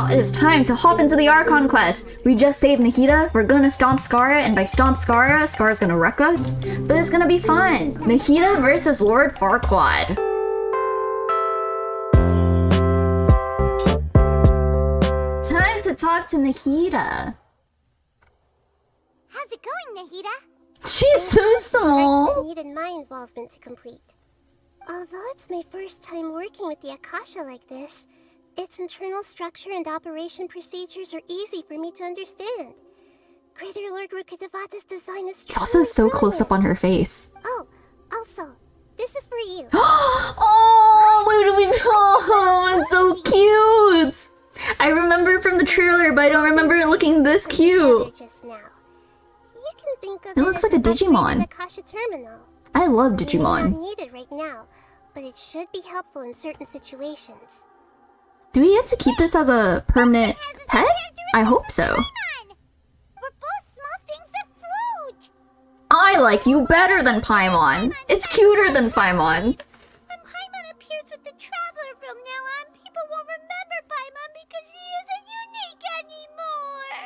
now it is time to hop into the Archon quest. We just saved Nahida, we're gonna stomp Scara, and by stomp Scara, Scara's gonna wreck us. But it's gonna be fun. Nahida versus Lord Farquaad. Time to talk to Nahida. How's it going, Nahida? She's so small. Needed my involvement to complete. Although it's my first time working with the Akasha like this, its internal structure and operation procedures are easy for me to understand. Greater Lord Ruka Devata's design is It's also so close up on her face. Oh, also, this is for you. Oh, wait a minute. Oh, it's so cute. I remember from the trailer, but I don't remember it looking this cute. Just now. You can think of It looks like a Digimon. Akasha terminal. I love Digimon. Not needed right now, but it should be helpful in certain situations. Do we get to keep this as a permanent pet? I hope so. We're both small things that float. I like you better than Paimon. It's cuter than Paimon. When Paimon appears with the Traveler from now on, people won't remember Paimon because he isn't unique anymore.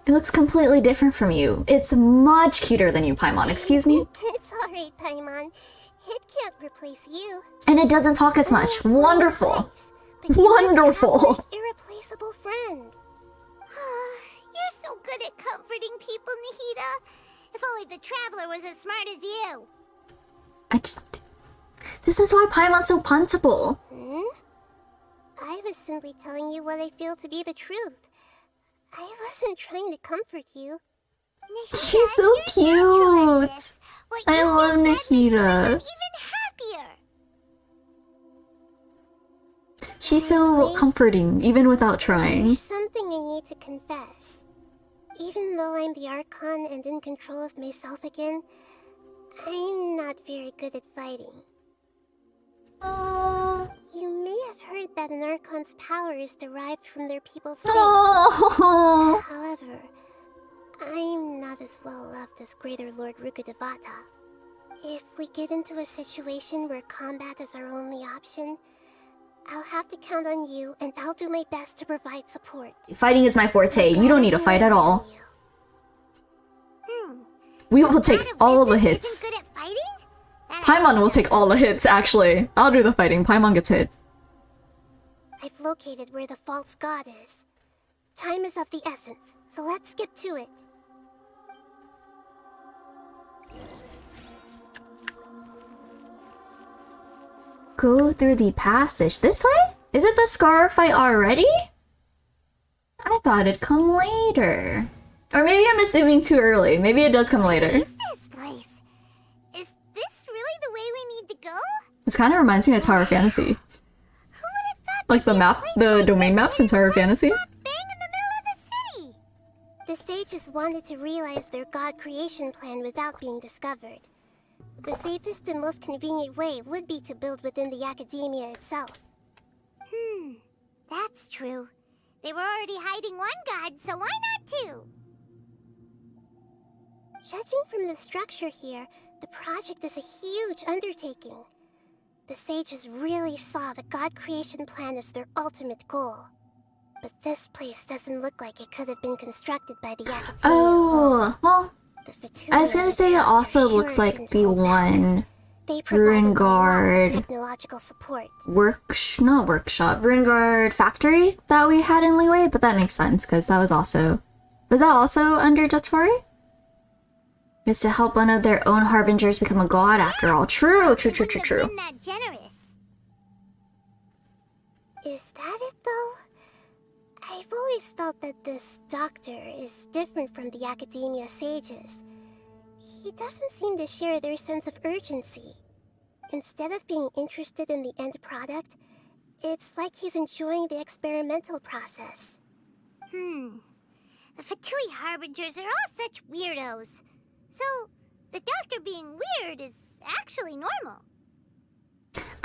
It looks completely different from you. It's much cuter than you, Paimon. Excuse me? It's alright, Paimon. It can't replace you. And it doesn't talk as much. Wonderful. Wonderful. Irreplaceable friend. You're so good at comforting people, Nahida. If only the Traveler was as smart as you. This is why Paimon's so punchable. I was simply telling you what I feel to be the truth. I wasn't trying to comfort you. Nahida, She's so cute. I love Nahida. Even happier. She's so comforting, even without trying. There's something I need to confess. Even though I'm the Archon and in control of myself again, I'm not very good at fighting. You may have heard that an Archon's power is derived from their people's faith. However, I'm not as well loved as Greater Lord Ruka Devata. If we get into a situation where combat is our only option, I'll have to count on you, and I'll do my best to provide support. Fighting is my forte. You don't need to fight at all. We will take all of the hits. Good at fighting? Paimon will take all the hits, actually. I'll do the fighting. Paimon gets hit. I've located where the false god is. Time is of the essence, so let's get to it. Go through the passage. This way? Is it the Scar fight already? I thought it'd come later. Or maybe I'm assuming too early. Maybe it does come later. What is this place? Is this really the way we need to go? This kind of reminds me of Tower Fantasy. Who would have thought Like the map, the domain maps in Tower Fantasy. bang in the middle of the city? The sages wanted to realize their god creation plan without being discovered. The safest and most convenient way would be to build within the academia itself. That's true. They were already hiding one god, so why not two? Judging from the structure here, the project is a huge undertaking. The sages really saw the god creation plan as their ultimate goal. But this place doesn't look like it could have been constructed by the academia. Oh, well, I was gonna say it also looks like the one Ruinguard technological support. not workshop, Ruinguard factory that we had in Liyue, but that makes sense because that was that also under Dottore? It's to help one of their own harbingers become a god after all. True. That generous. Is that it though? I've always felt that this doctor is different from the academia sages. He doesn't seem to share their sense of urgency. Instead of being interested in the end product, it's like he's enjoying the experimental process. The Fatui Harbingers are all such weirdos. So, the doctor being weird is actually normal.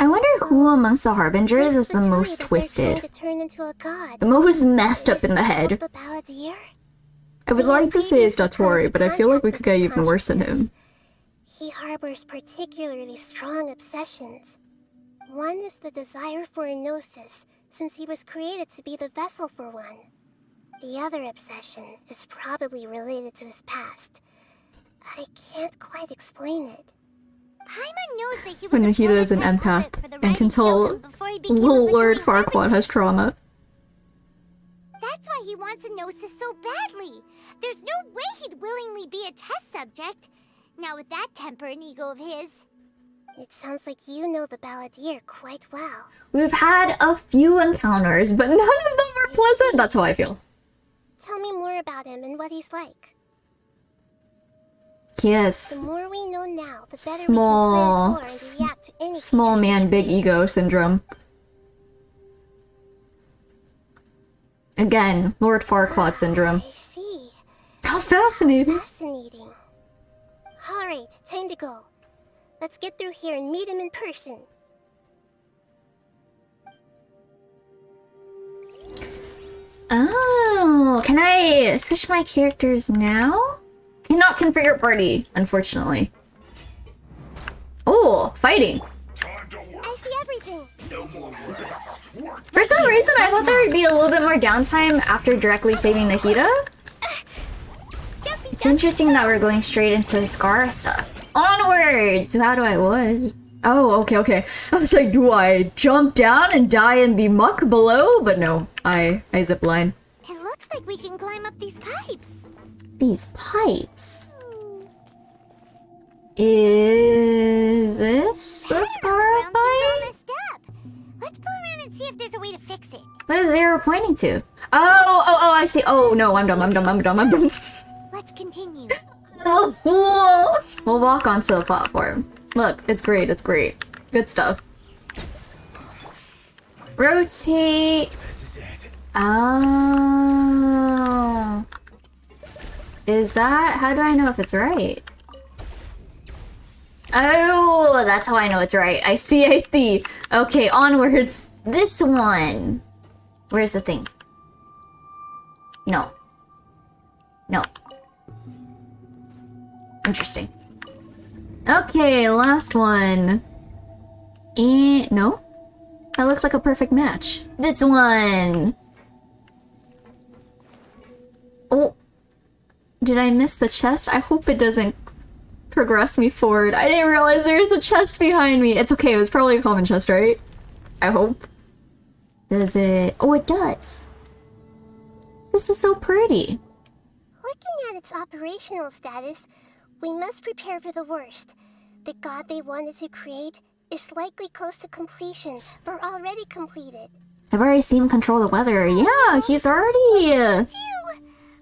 I wonder who amongst the harbingers is the most twisted. The most messed up in the head. I would like to say it's Dottore, but I feel like we could get even worse than him. He harbors particularly strong obsessions. One is the desire for a gnosis, since he was created to be the vessel for one. The other obsession is probably related to his past. I can't quite explain it. Paimon knows that he was When a Nahida is an prototype empath puppet for the and can Riding tell Kingdom before he became a Lord Victory Farquaad Harbinger. has trauma. That's why he wants a gnosis so badly. There's no way he'd willingly be a test subject. Now with that temper and ego of his. It sounds like you know the balladeer quite well. We've had a few encounters, but none of them were pleasant. That's how I feel. Tell me more about him and what he's like. Yes. The more we know now, the better Small- we can plan for and react to any Small future man, big situation. ego syndrome. Again, Lord Farquaad syndrome. I see. How fascinating. Fascinating. Alright, time to go. Let's get through here and meet him in person. Oh, can I switch my characters now? Cannot configure party, unfortunately. Oh, fighting. I see everything. For some reason, I thought there would be a little bit more downtime after directly saving Nahida. It's interesting that we're going straight into Scar stuff. Onwards! How do I would? Oh, okay. I was like, do I jump down and die in the muck below? But no, I zip line. It looks like we can climb up these pipes. These pipes. Is this a Scar Ground seems all fight? messed up. Let's go around and see if there's a way to fix it. What is the arrow pointing to? Oh, I see. Oh no, I'm dumb. Let's continue. I'm a fool. We'll walk onto the platform. Look, it's great. Good stuff. Rotate. Oh. Is that? How do I know if it's right? Oh, that's how I know it's right. I see. Okay, onwards. This one. Where's the thing? No. Interesting. Okay, last one. And no? That looks like a perfect match. This one. Oh. Did I miss the chest? I hope it doesn't progress me forward. I didn't realize there's a chest behind me. It's okay, it was probably a common chest, right? I hope. Does it? Oh, it does. This is so pretty. Looking at its operational status, we must prepare for the worst. The god they wanted to create is likely close to completion or already completed. I've already seen him control the weather. Yeah, he's already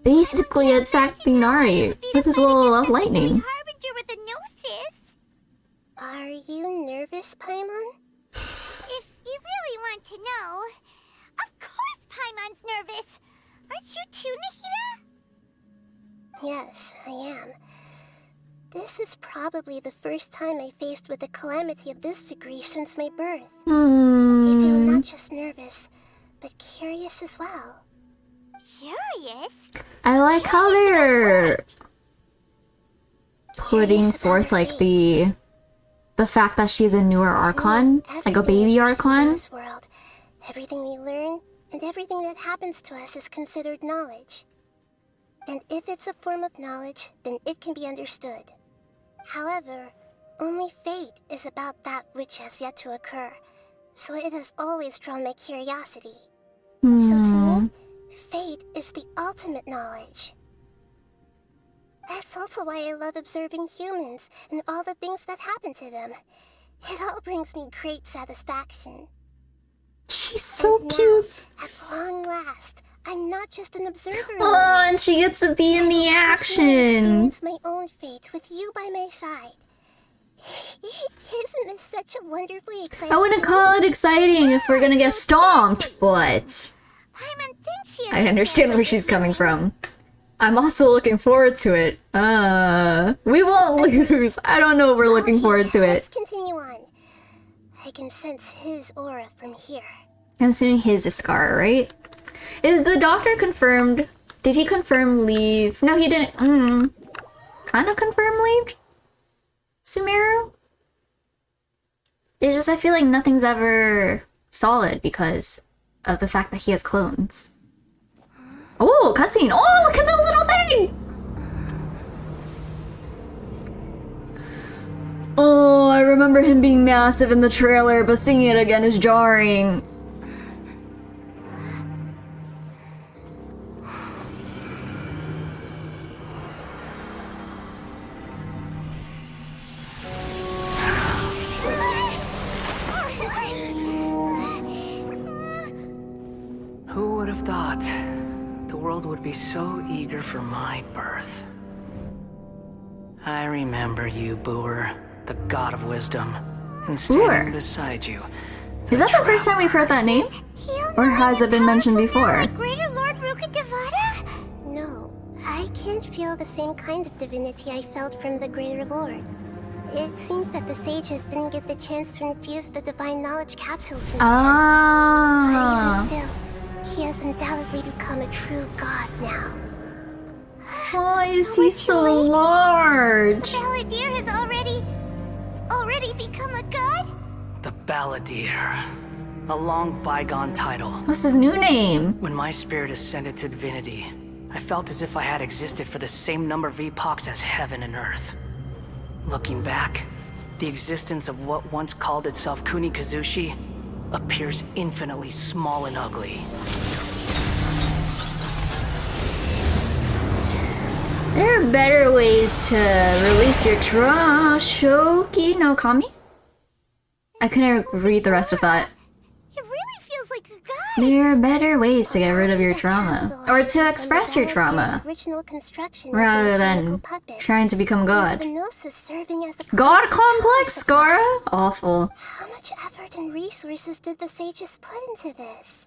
basically attacked Binari with his little lightning. Harbinger with a gnosis. Are you nervous, Paimon? If you really want to know, of course Paimon's nervous. Aren't you too, Nahida? Yes, I am. This is probably the first time I faced with a calamity of this degree since my birth. I feel not just nervous, but curious as well. Curious? I like how they're putting Curious about forth her like fate. the fact that she's a newer Archon, like a baby Everything we perceive in Archon. this world, everything we learn, and everything that happens to us is considered knowledge. And if it's a form of knowledge, then it can be understood. However, only fate is about that which has yet to occur, so it has always drawn my curiosity. So to me, fate is the ultimate knowledge. That's also why I love observing humans and all the things that happen to them. It all brings me great satisfaction. She's so And now, cute. at long last, I'm not just an observer Oh, anymore. and she gets to be in the Personally action. experience my own fate with you by my side. Isn't this such a wonderfully exciting? I wouldn't call it exciting if we're gonna get stomped, but Paimon thinks she I understand where she's coming from. I'm also looking forward to it. We won't lose. I don't know if we're looking forward to Let's it. continue on. I can sense his aura from here. I'm assuming his is Scar, right? Is the doctor confirmed? Did he confirm leave? No, he didn't. Kind of confirm leave? Sumeru? It's just I feel like nothing's ever solid because of the fact that he has clones. Oh, cutscene! Oh, look at the little thing! Oh, I remember him being massive in the trailer, but seeing it again is jarring. Who would have thought the world would be so eager for my birth? I remember you, Booer, the god of wisdom, and standing beside you. Is that the first time we've heard that name? Or has it been mentioned before? Like Greater Lord Ruka Devata? No, I can't feel the same kind of divinity I felt from the Greater Lord. It seems that the sages didn't get the chance to infuse the divine knowledge capsules into him. Ah. But even still, he has undoubtedly become a true god now. Why is he so large? Balladeer has already become a god? The Balladeer. A long bygone title. What's his new name? When my spirit ascended to divinity, I felt as if I had existed for the same number of epochs as heaven and earth. Looking back, the existence of what once called itself Kunikazushi appears infinitely small and ugly. There are better ways to release your trauma. Shoki no Kami? I couldn't read the rest of that. It really feels like a god. There are better ways to get rid of your trauma. Or to express your trauma. Rather than trying to become God. God complex, Scara? Awful. How much effort and resources did the sages put into this?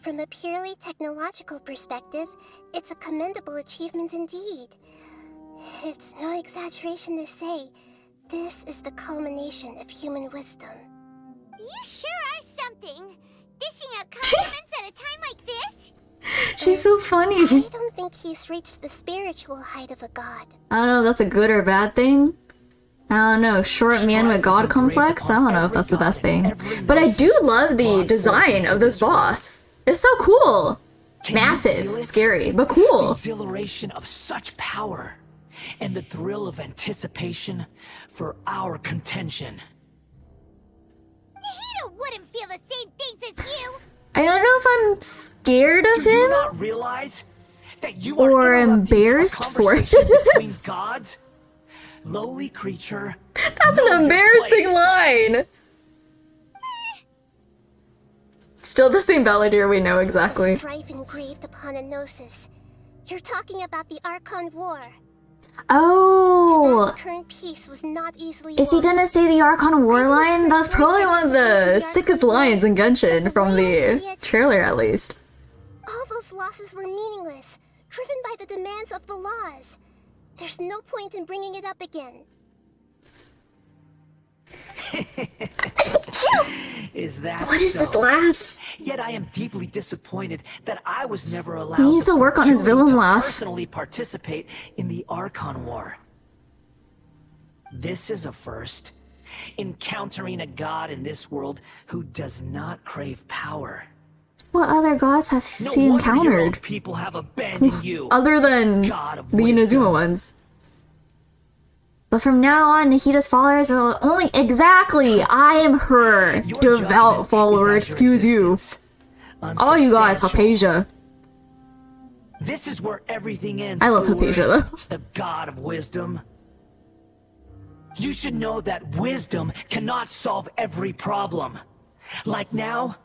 From a purely technological perspective, it's a commendable achievement indeed. It's no exaggeration to say, this is the culmination of human wisdom. You sure are something. Dishing out compliments at a time like this? She's so funny. I don't think he's reached the spiritual height of a god. I don't know if that's a good or bad thing. I don't know, short man with god complex? I don't know if that's the best thing. But I do love the design of this boss. It's so cool. Massive, scary, but cool. The exhilaration of such power and the thrill of anticipation for our contention. Nahida wouldn't feel the same things as you. I don't know if I'm scared of Do you him not realize that you or are interrupting embarrassed a for it. conversation between gods? Lowly creature. That's an know your embarrassing place. line. Still the same Balladeer we know exactly. Strife engraved upon a gnosis. You're talking about the Archon War. Oh, Tibet's current peace was not easily is he won. gonna say the Archon War line? That's probably one of the sickest lines in Genshin from the trailer at least. All those losses were meaningless, driven by the demands of the laws. There's no point in bringing it up again. Is that What is so? this laugh? Yet I am deeply disappointed that I was never allowed He needs to work on his opportunity villain to laugh. personally participate in the Archon War. This is a first. Encountering a god in this world who does not crave power. What other gods have No he wonder your own encountered? people have abandoned you. Other than God of the wisdom. Inazuma ones. But from now on, Nahida's followers are only exactly. I am her Your devout judgment follower. is as your Excuse you. existence. All you guys, Unsubstantial. Hypatia. This is where everything ends. I love Thor, Hypatia though. The god of wisdom. You should know that wisdom cannot solve every problem. Like now,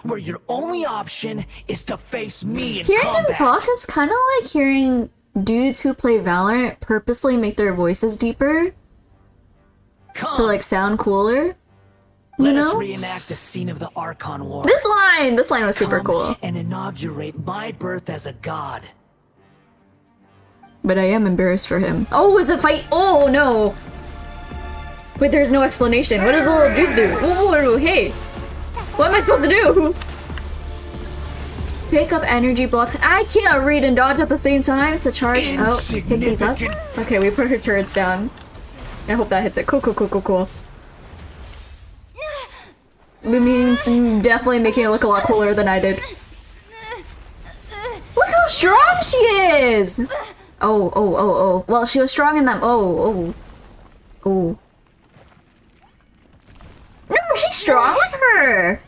where your only option is to face me in Hearing combat. him talk is kind of like hearing dudes who play Valorant purposely make their voices deeper Come, to like sound cooler. You let us know? reenact a scene of the Archon War. This line was super Come cool. and inaugurate my birth as a god. But I am embarrassed for him. Oh, it's a fight! Oh no! Wait, there's no explanation. What does the little dude do? Oh, hey! What am I supposed to do? Pick up energy blocks. I can't read and dodge at the same time to charge. Oh, pick these up. Okay, we put her turrets down. I hope that hits it. Cool. means definitely making it look a lot cooler than I did. Look how strong she is! Oh. Well, she was strong in them. Oh. No, she's strong. Look at her.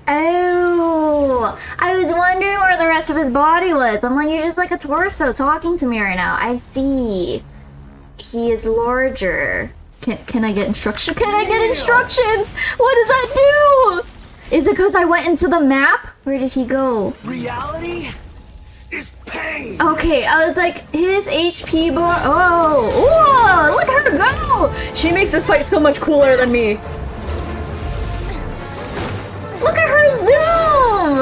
Oh, I was wondering where the rest of his body was. I'm like, you're just like a torso talking to me right now. I see. He is larger. Can I get instructions? Can I get instructions? What does that do? Is it because I went into the map? Where did he go? Reality is pain. Okay, I was like, his HP bar. Oh, look at her go! She makes this fight so much cooler than me. Look at her zoom!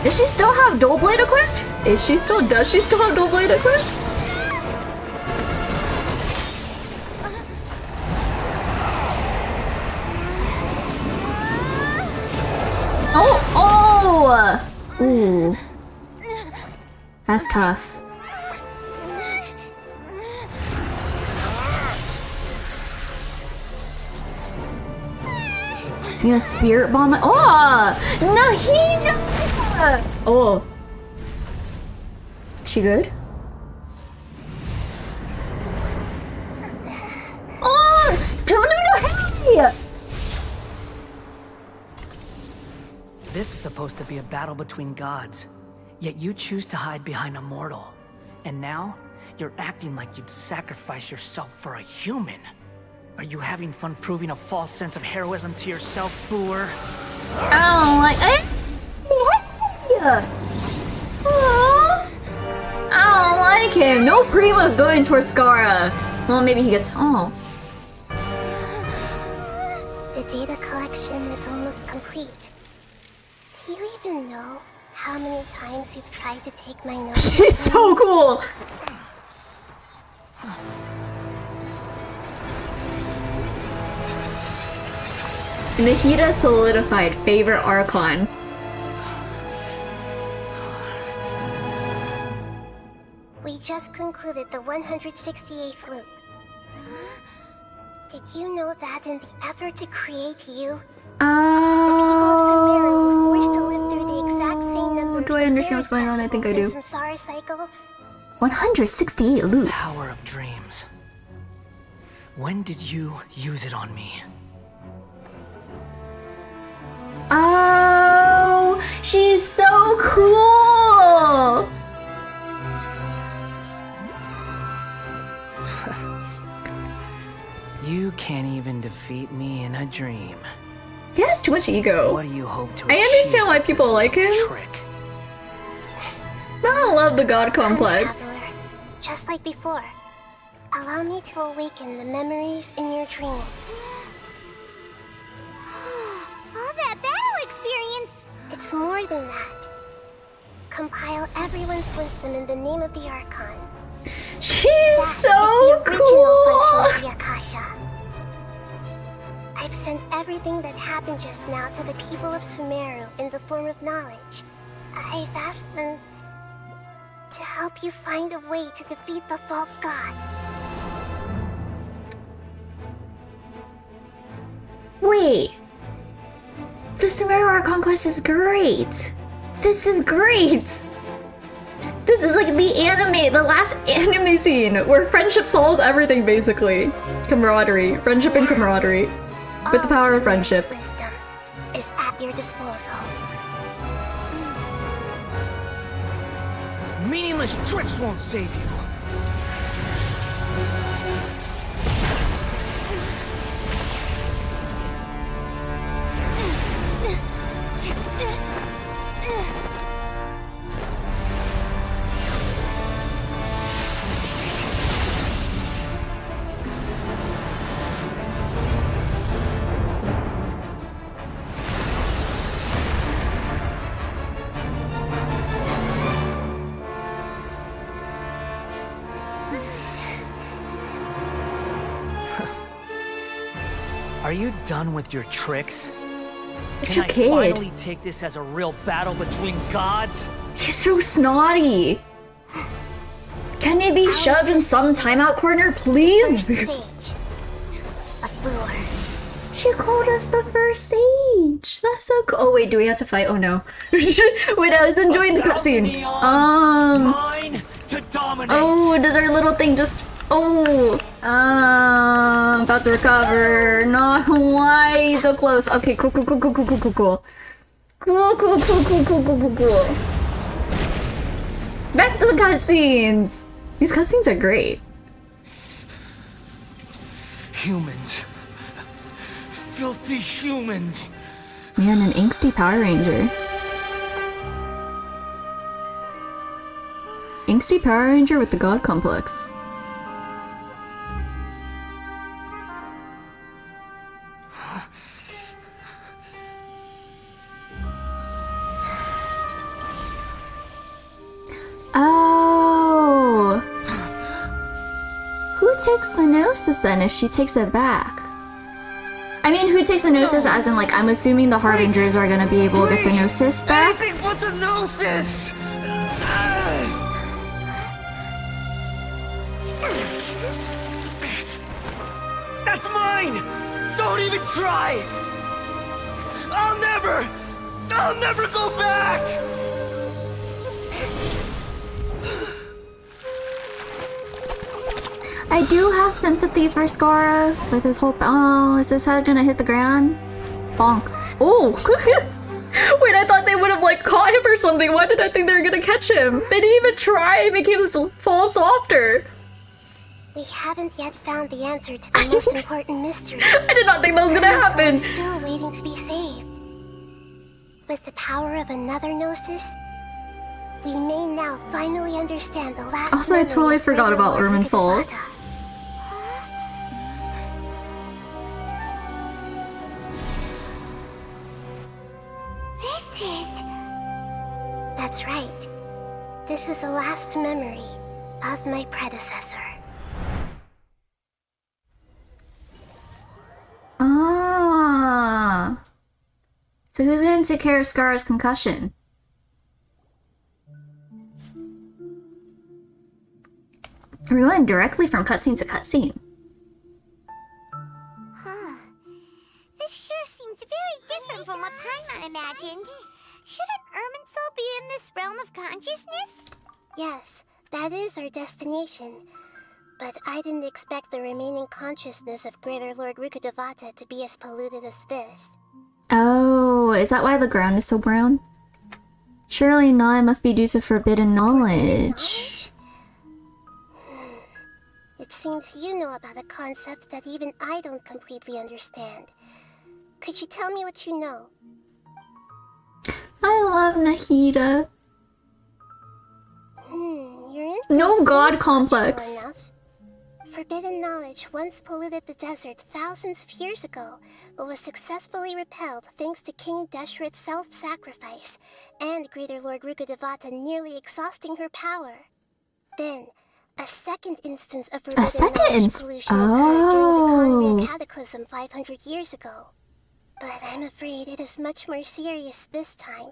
Does she still have Dual Blade equipped? Does she still have Dual Blade equipped? Oh! Ooh. That's tough. Is he gonna spirit bomb it? Oh! Nahida! Oh. She good? Oh! Hey! This is supposed to be a battle between gods, yet you choose to hide behind a mortal. And now, you're acting like you'd sacrifice yourself for a human. Are you having fun proving a false sense of heroism to yourself, Booer? I don't like it. Hey! Aww. I don't like him. No Primo's going towards Skara. Well, maybe he gets. Oh. The data collection is almost complete. Do you even know how many times you've tried to take my notes? She's so cool. Nahida solidified favorite Archon. We just concluded the 168th loop. Did you know that in the effort to create you, the people of Sumeru were forced to live through the exact same number do I understand what's going on? I think I do. Samsara cycles? 168 loops. Power of dreams. When did you use it on me? Oh, she's so cool. You can't even defeat me in a dream. He has too much ego. What do you hope to I achieve understand why with people this like him. trick? I don't love the god complex. Come, traveler. Just like before, allow me to awaken the memories in your dreams. All that battle experience! It's more than that. Compile everyone's wisdom in the name of the Archon. She's That so is the original function cool. of the Akasha. I've sent everything that happened just now to the people of Sumeru in the form of knowledge. I've asked them to help you find a way to defeat the false god. Wait. The Sumeru Archon quest is great. This is great. This is like the anime, the last anime scene where friendship solves everything basically. Camaraderie, friendship and camaraderie. With the power of friendship. Wisdom is at your disposal. Meaningless tricks won't save you. Are you done with your tricks? It's Can a I kid. finally take this as a real battle between gods? He's so snotty. Can you be shoved in some timeout corner, please? First sage. A fool. She called us the first sage. That's so cool. Oh wait, do we have to fight? Oh no. Wait, I was enjoying the cutscene. Mine to dominate. Oh, does our little thing just... Oh. About to recover. No, why? So close. Okay, cool. Cool. Back to the cutscenes. These cutscenes are great. Humans. Filthy humans. Man, an angsty Power Ranger. Angsty Power Ranger with the God Complex. Oh! Who takes the gnosis then if she takes it back? I mean, who takes the gnosis as in, like, I'm assuming the Harbingers are gonna be able to get the gnosis back? Anything but the gnosis! That's mine! Don't even try! I'll never go back! I do have sympathy for Scara with his whole. Oh, is his head gonna hit the ground? Bonk. Oh! Wait, I thought they would have like caught him or something. Why did I think they were gonna catch him? They didn't even try and make him fall softer. We haven't yet found the answer to the most important mystery. I did not think that was gonna happen. Still waiting to be saved. With the power of another gnosis, we may now finally understand the last. Also, I totally forgot about Irminsul. That's right. This is the last memory of my predecessor. Ah. So who's gonna take care of Scar's concussion? We're going directly from cutscene to cutscene. Huh. This sure seems very different from what Paimon imagined. Shouldn't Irminsul be in this realm of consciousness? Yes, that is our destination. But I didn't expect the remaining consciousness of Greater Lord Ruka Devata to be as polluted as this. Oh, is that why the ground is so brown? Surely not, it must be due to forbidden knowledge. It seems you know about a concept that even I don't completely understand. Could you tell me what you know? I love Nahida. You're in No god seems complex. logical enough. Forbidden knowledge once polluted the desert thousands of years ago, but was successfully repelled thanks to King Deshret's self-sacrifice, and Greater Lord Ruka Devata nearly exhausting her power. Then, a second instance of forbidden knowledge pollution occurred during the Conrian Cataclysm 500 years ago. But I'm afraid it is much more serious this time,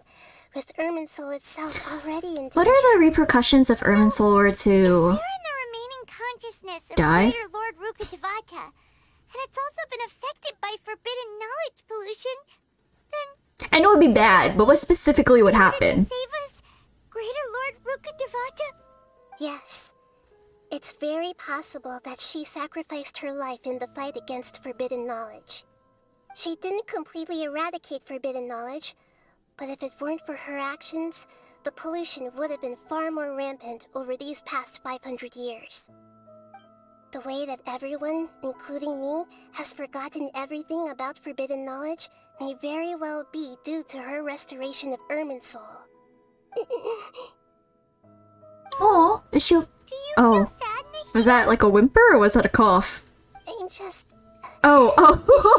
with Irminsul itself already in danger. What are the repercussions if Irminsul were to They're in the remaining consciousness of die? Greater Lord Ruka Devata, and it's also been affected by forbidden knowledge pollution. Then I know it'd be bad, but what specifically would happen? save us, Greater Lord Ruka Devata? Yes. It's very possible that she sacrificed her life in the fight against forbidden knowledge. She didn't completely eradicate forbidden knowledge, but if it weren't for her actions, the pollution would have been far more rampant over these past 500 years. The way that everyone, including me, has forgotten everything about forbidden knowledge may very well be due to her restoration of Irminsul. Oh, is she? Do you Oh, feel sad, Nahida? was that like a whimper or was that a cough? I'm just Oh,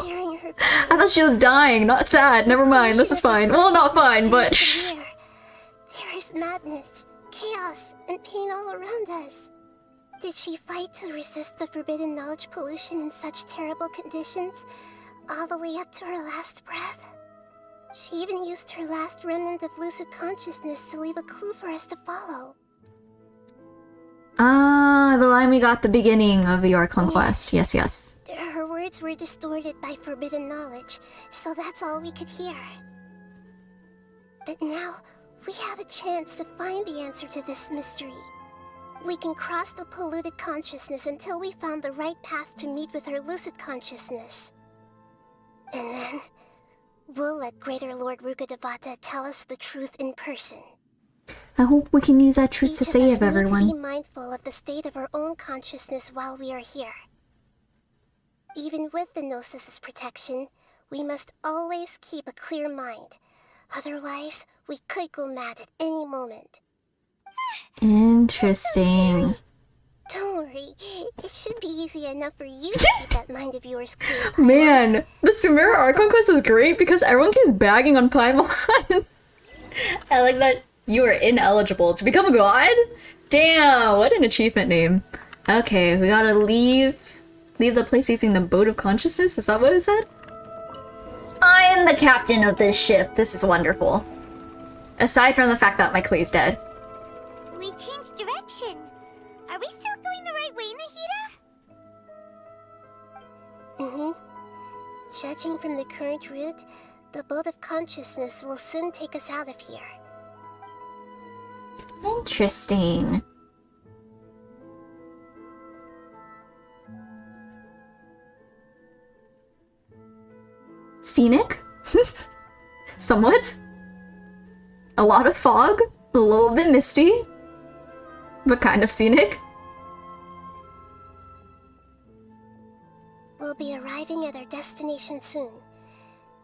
sharing her I thought she was dying, not sad. Never mind, this is fine. Well, not fine, but There is madness, chaos, and pain all around us. Did she fight to resist the forbidden knowledge pollution in such terrible conditions, all the way up to her last breath? She even used her last remnant of lucid consciousness to leave a clue for us to follow. Ah, the line we got at the beginning of the Archon quest. Yes, yes. Her words were distorted by forbidden knowledge, so that's all we could hear. But now, we have a chance to find the answer to this mystery. We can cross the polluted consciousness until we found the right path to meet with her lucid consciousness. And then, we'll let Greater Lord Ruka Devata tell us the truth in person. I hope we can use that truth to Each save of us need everyone. to be mindful of the state of our own consciousness while we are here. Even with the gnosis' protection, we must always keep a clear mind. Otherwise, we could go mad at any moment. Interesting. Don't worry, it should be easy enough for you to keep that mind of yours clear. Paimon. Man, the Sumeru Archon quest is great because everyone keeps bagging on Paimon. I like that you are ineligible to become a god. Damn, what an achievement name. Okay, we gotta leave the place using the boat of consciousness. Is that what it said? I am the captain of this ship. This is wonderful. Aside from the fact that my Klee's dead. We changed direction. Are we still going the right way, Nahida? Judging from the current route, the boat of consciousness will soon take us out of here. Interesting. Scenic? Somewhat. A lot of fog, a little bit misty, but kind of scenic. We'll be arriving at our destination soon.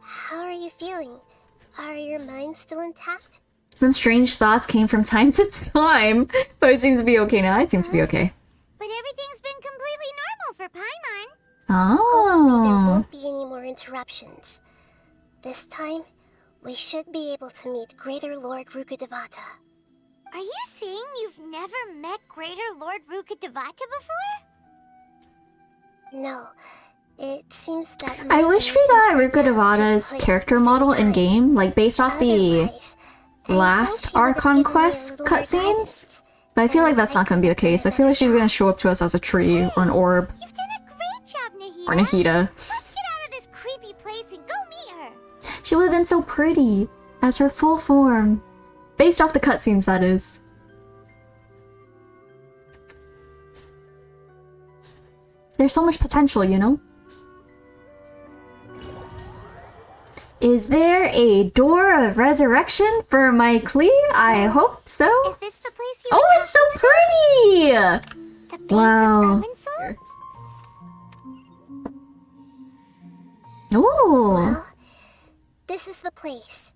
How are you feeling? Are your minds still intact? Some strange thoughts came from time to time, but it seems to be okay now. It seems to be okay. But everything's been completely normal for Paimon. Hopefully there Oh. won't be any more interruptions. This time, we should be able to meet Greater Lord Ruka Devata. Are you saying you've never met Greater Lord Ruka Devata before? No, it seems that I my wish we life got and her Ruka death Devata's took place character at the same model in time. game, like based off the Otherwise, I last hope you would have Archon given me a quest little more cutscenes. guidance. But I feel like that's not gonna be the case. I feel like she's gonna show up to us as a tree or an orb You've done a great job, Nahida. or Nahida. Let's get out of this creepy place and go meet her. She would have been so pretty as her full form. Based off the cutscenes, that is. There's so much potential, you know? Is there a door of resurrection for my Klee? I hope so. Is this the place you Oh, were it's so pretty! The base Wow. of Irminsul? Ooh. Well, this is the place.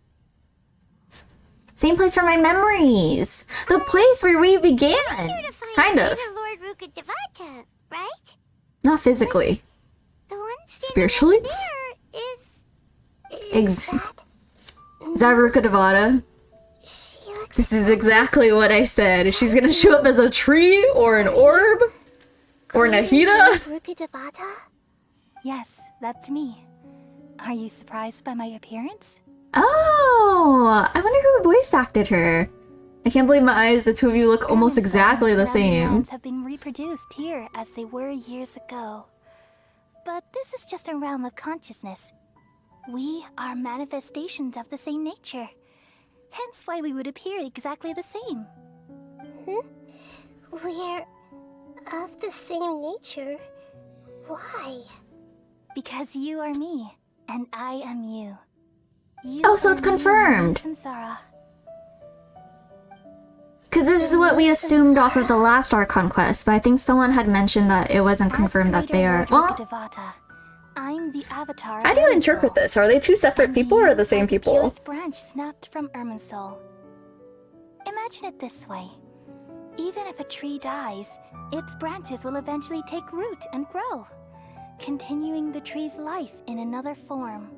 Same place for my memories. The place where we began. Here to find Kind of. Greater Lord Ruka Devata, right? Not physically. The one standing Spiritually? over there is... Is that Ruka Devata? She looks This is exactly what I said. She's gonna show up as a tree or an orb or Nahida. Ruka Devata? Yes, that's me. Are you surprised by my appearance? Oh, I wonder who voice acted her. I can't believe my eyes. The two of you look almost Irminsul exactly and the surrounding same. lands have been reproduced here as they were years ago. But this is just a realm of consciousness. We are manifestations of the same nature. Hence why we would appear exactly the same. We're of the same nature. Why? Because you are me, and I am you. You Oh, so are it's me, confirmed. Samsara. Because this is what we assumed off of the last Archon quest, but I think someone had mentioned that it wasn't confirmed that they are. Well, Devata. I'm the avatar. how do you interpret this? Are they two separate people or the same people? Purest branch snapped from Irminsul. Imagine it this way. Even if a tree dies, its branches will eventually take root and grow, continuing the tree's life in another form.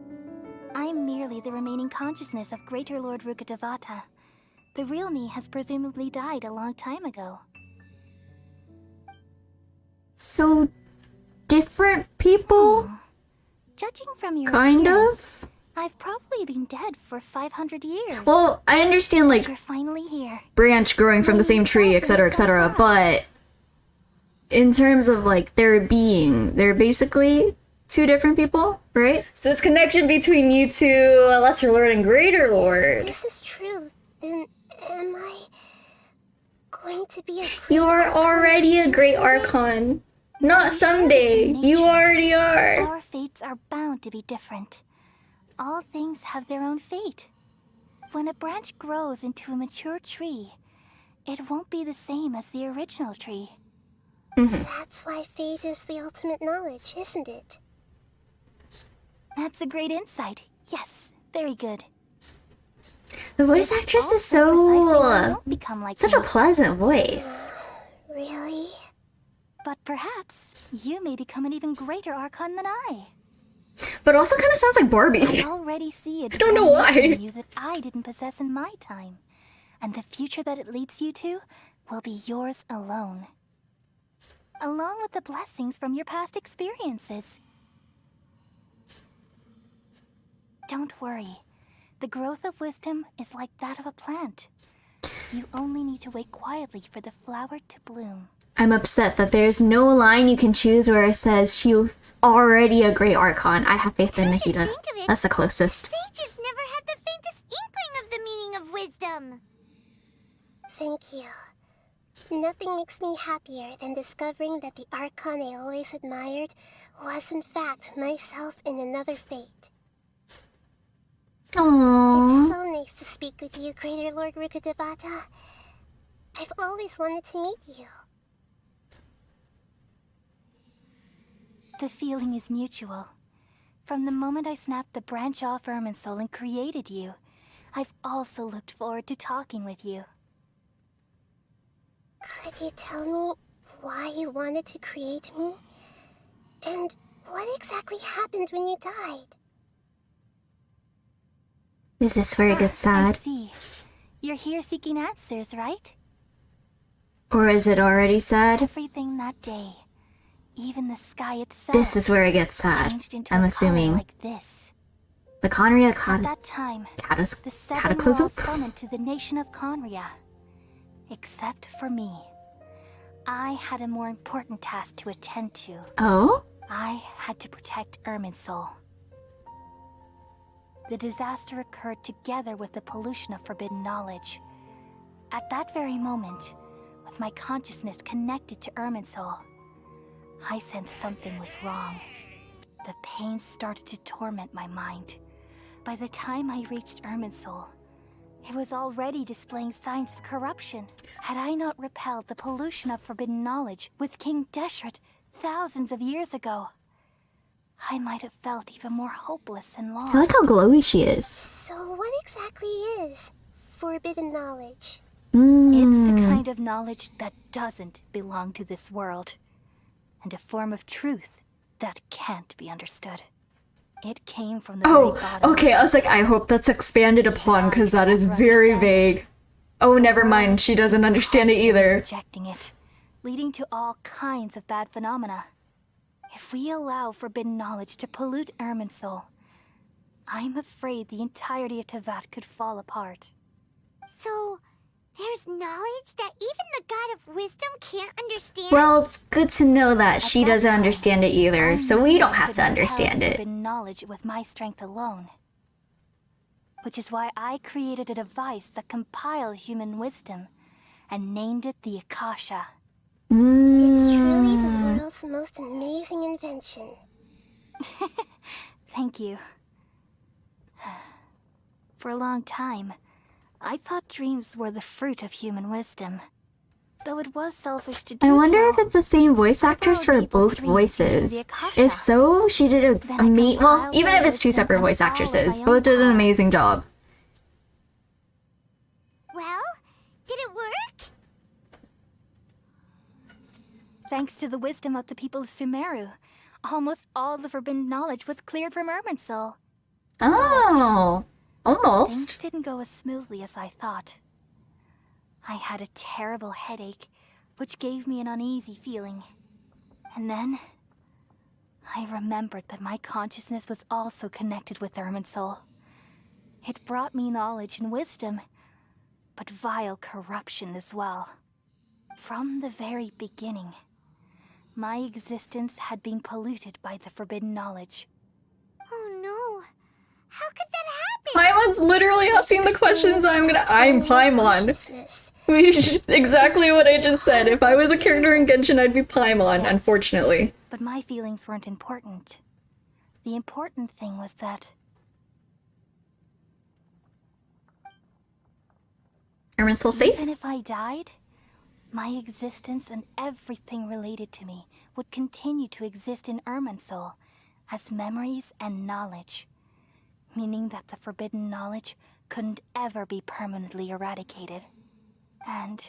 I'm merely the remaining consciousness of Greater Lord Ruka Devata. The real me has presumably died a long time ago. So, different people? Judging from your Kind appearance, of? I've probably been dead for 500 years. Well, I understand, like, You're finally here. branch growing from the same tree, etc., etc., but in terms of like their being, they're basically two different people, right? So this connection between you two, a Lesser Lord and Greater Lord. This is true. Then am I going to be a great You are Archon already a great someday? Archon. Not We share the someday. same You nature. already are. Our fates are bound to be different. All things have their own fate. When a branch grows into a mature tree, it won't be the same as the original tree. That's why fate is the ultimate knowledge, isn't it? That's a great insight. Yes, very good. The voice actress is Also precisely why I so won't become like such a you. pleasant voice. Really? But perhaps you may become an even greater Archon than I. But also kind of sounds like I Barbie. already see a don't know why. determination in you that I didn't possess in my time. And the future that it leads you to will be yours alone. Along with the blessings from your past experiences. Don't worry. The growth of wisdom is like that of a plant. You only need to wait quietly for the flower to bloom. I'm upset that there's no line you can choose where it says she's already a great Archon. I have faith in Nahida. Think of it, That's the closest. sages never had the faintest inkling of the meaning of wisdom. Thank you. Nothing makes me happier than discovering that the Archon I always admired was in fact myself in another fate. It's Aww. so nice to speak with you, Greater Lord Ruka Devata. I've always wanted to meet you. The feeling is mutual. From the moment I snapped the branch off Irminsul and created you, I've also looked forward to talking with you. Could you tell me why you wanted to create me? And what exactly happened when you died? Is this where it gets I sad? see. You're here seeking answers, right? Or is it already sad? Everything that day, even the sky itself, This is where it gets sad. changed into I'm a assuming. color like this. The Conria At that time, the seven were Cataclysm? all summoned to the nation of Conria. Except for me. I had a more important task to attend to. Oh? I had to protect Irminsul. The disaster occurred together with the pollution of forbidden knowledge. At that very moment, with my consciousness connected to Irminsul, I sensed something was wrong. The pain started to torment my mind. By the time I reached Irminsul, it was already displaying signs of corruption. Had I not repelled the pollution of forbidden knowledge with King Deshret thousands of years ago, I might have felt even more hopeless and lost. I like how glowy she is. So what exactly is forbidden knowledge? It's a kind of knowledge that doesn't belong to this world, and a form of truth that can't be understood. It came from the Oh, very bottom. okay. I was like, I hope that's expanded upon because that is very vague. Oh, never mind. She doesn't understand it either. Rejecting it, leading to all kinds of bad phenomena. If we allow forbidden knowledge to pollute Irminsul, I'm afraid the entirety of Tevat could fall apart. So, there's knowledge that even the God of Wisdom can't understand? Well, it's good to know that At she that doesn't time, understand it either, I so knew we don't I have to couldn't repel understand it. forbidden knowledge with my strength alone. Which is why I created a device that compiled human wisdom and named it the Akasha. It's truly the world's most amazing invention. Thank you. For a long time, I thought dreams were the fruit of human wisdom. Though it was selfish to do I wonder if so. it's the same voice actress for both voices. If so, she did a well, even if it's two separate voice actresses, both did an amazing job. Well, did it work? Thanks to the wisdom of the people of Sumeru, almost all the forbidden knowledge was cleared from Irminsul. Oh, Things almost. didn't go as smoothly as I thought. I had a terrible headache, which gave me an uneasy feeling. And then, I remembered that my consciousness was also connected with Irminsul. It brought me knowledge and wisdom, but vile corruption as well. From the very beginning, My existence had been polluted by the forbidden knowledge. Oh no. How could that happen? Paimon's literally asking the questions I'm Paimon. Consciousness. Exactly what I just said. If I was a character in Genshin, I'd be Paimon, Yes. unfortunately. But my feelings weren't important. The important thing was that Irminsul safe? even if I died, my existence and everything related to me would continue to exist in Irminsul as memories and knowledge, meaning that the forbidden knowledge couldn't ever be permanently eradicated. And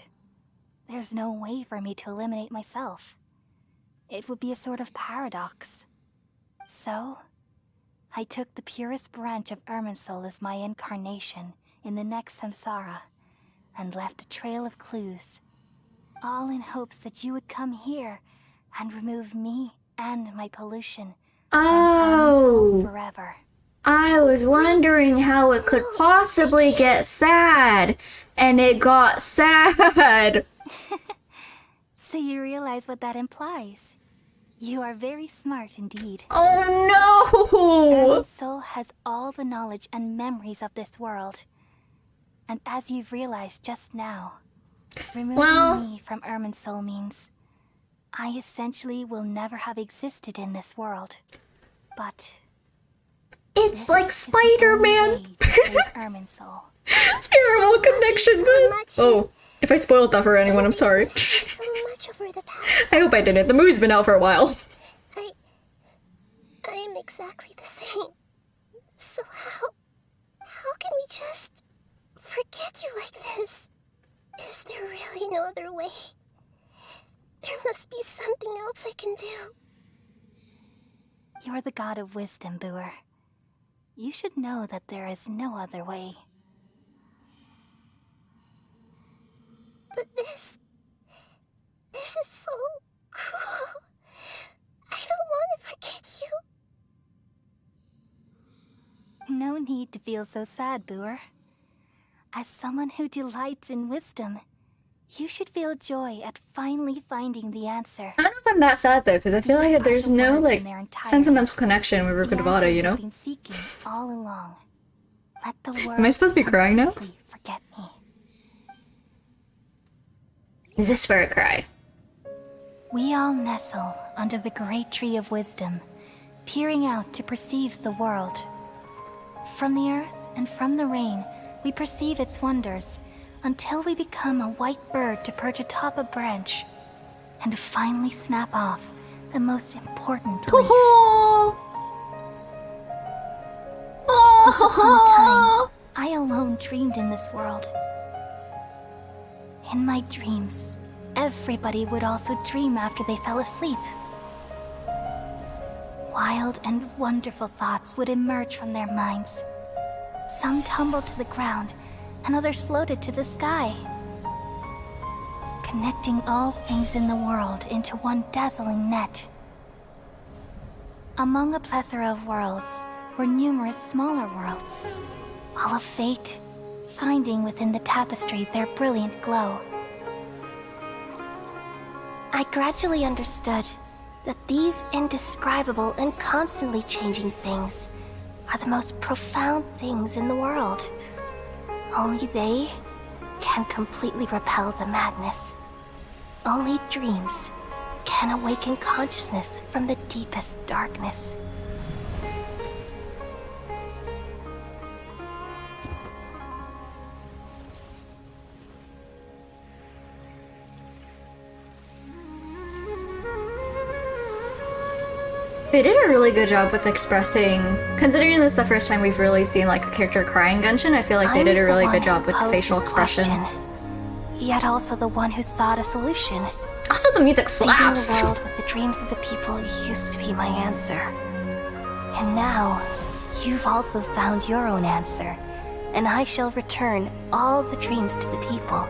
there's no way for me to eliminate myself. It would be a sort of paradox. So, I took the purest branch of Irminsul as my incarnation in the next samsara, and left a trail of clues, all in hopes that you would come here and remove me and my pollution from Irminsul forever. I was wondering how it could possibly get sad, and it got sad. So you realize what that implies. You are very smart indeed. Oh no! Irminsul has all the knowledge and memories of this world. And as you've realized just now, removing me from Irminsul means I essentially will never have existed in this world. But It's like Spider-Man. Irminsul. Terrible connection, so but... much. Oh, if I spoiled that for anyone, I'm sorry. So much over the past. I hope I didn't. The movie's been out for a while. I am exactly the same. So how can we just forget you like this? Is there really no other way? There must be something else I can do. You're the god of wisdom, Booer. You should know that there is no other way. But this is so cruel. I don't want to forget you. No need to feel so sad, Booer. As someone who delights in wisdom, you should feel joy at finally finding the answer. I don't know if I'm that sad though, because I feel like there's no like sentimental connection with Ruka devata, you know? You've been seeking all along. Let the world Am I supposed to be crying now? completely forget me. Is this where I cry? We all nestle under the great tree of wisdom, peering out to perceive the world. From the earth and from the rain, we perceive its wonders, until we become a white bird to perch atop a branch, and finally snap off the most important leaf. Once upon a time, I alone dreamed in this world. In my dreams, everybody would also dream after they fell asleep. Wild and wonderful thoughts would emerge from their minds. Some tumbled to the ground, and others floated to the sky, connecting all things in the world into one dazzling net. Among a plethora of worlds were numerous smaller worlds, all of fate, finding within the tapestry their brilliant glow. I gradually understood that these indescribable and constantly changing things are the most profound things in the world. Only they can completely repel the madness. Only dreams can awaken consciousness from the deepest darkness. They did a really good job with expressing, considering this is the first time we've really seen like a character cry in Genshin, I feel like they did a really good job with the facial expressions. Yet also the one who sought a solution. Also the music Saving slaps! the world with the dreams of the people used to be my answer. And now, you've also found your own answer, and I shall return all the dreams to the people.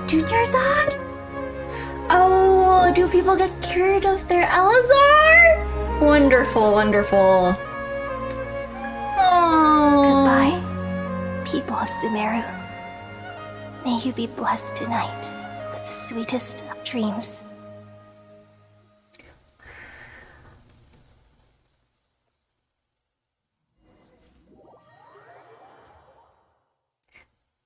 Junior's Oh, do people get cured of their Elazar? Wonderful, wonderful. Aww. Goodbye, people of Sumeru. May you be blessed tonight with the sweetest of dreams.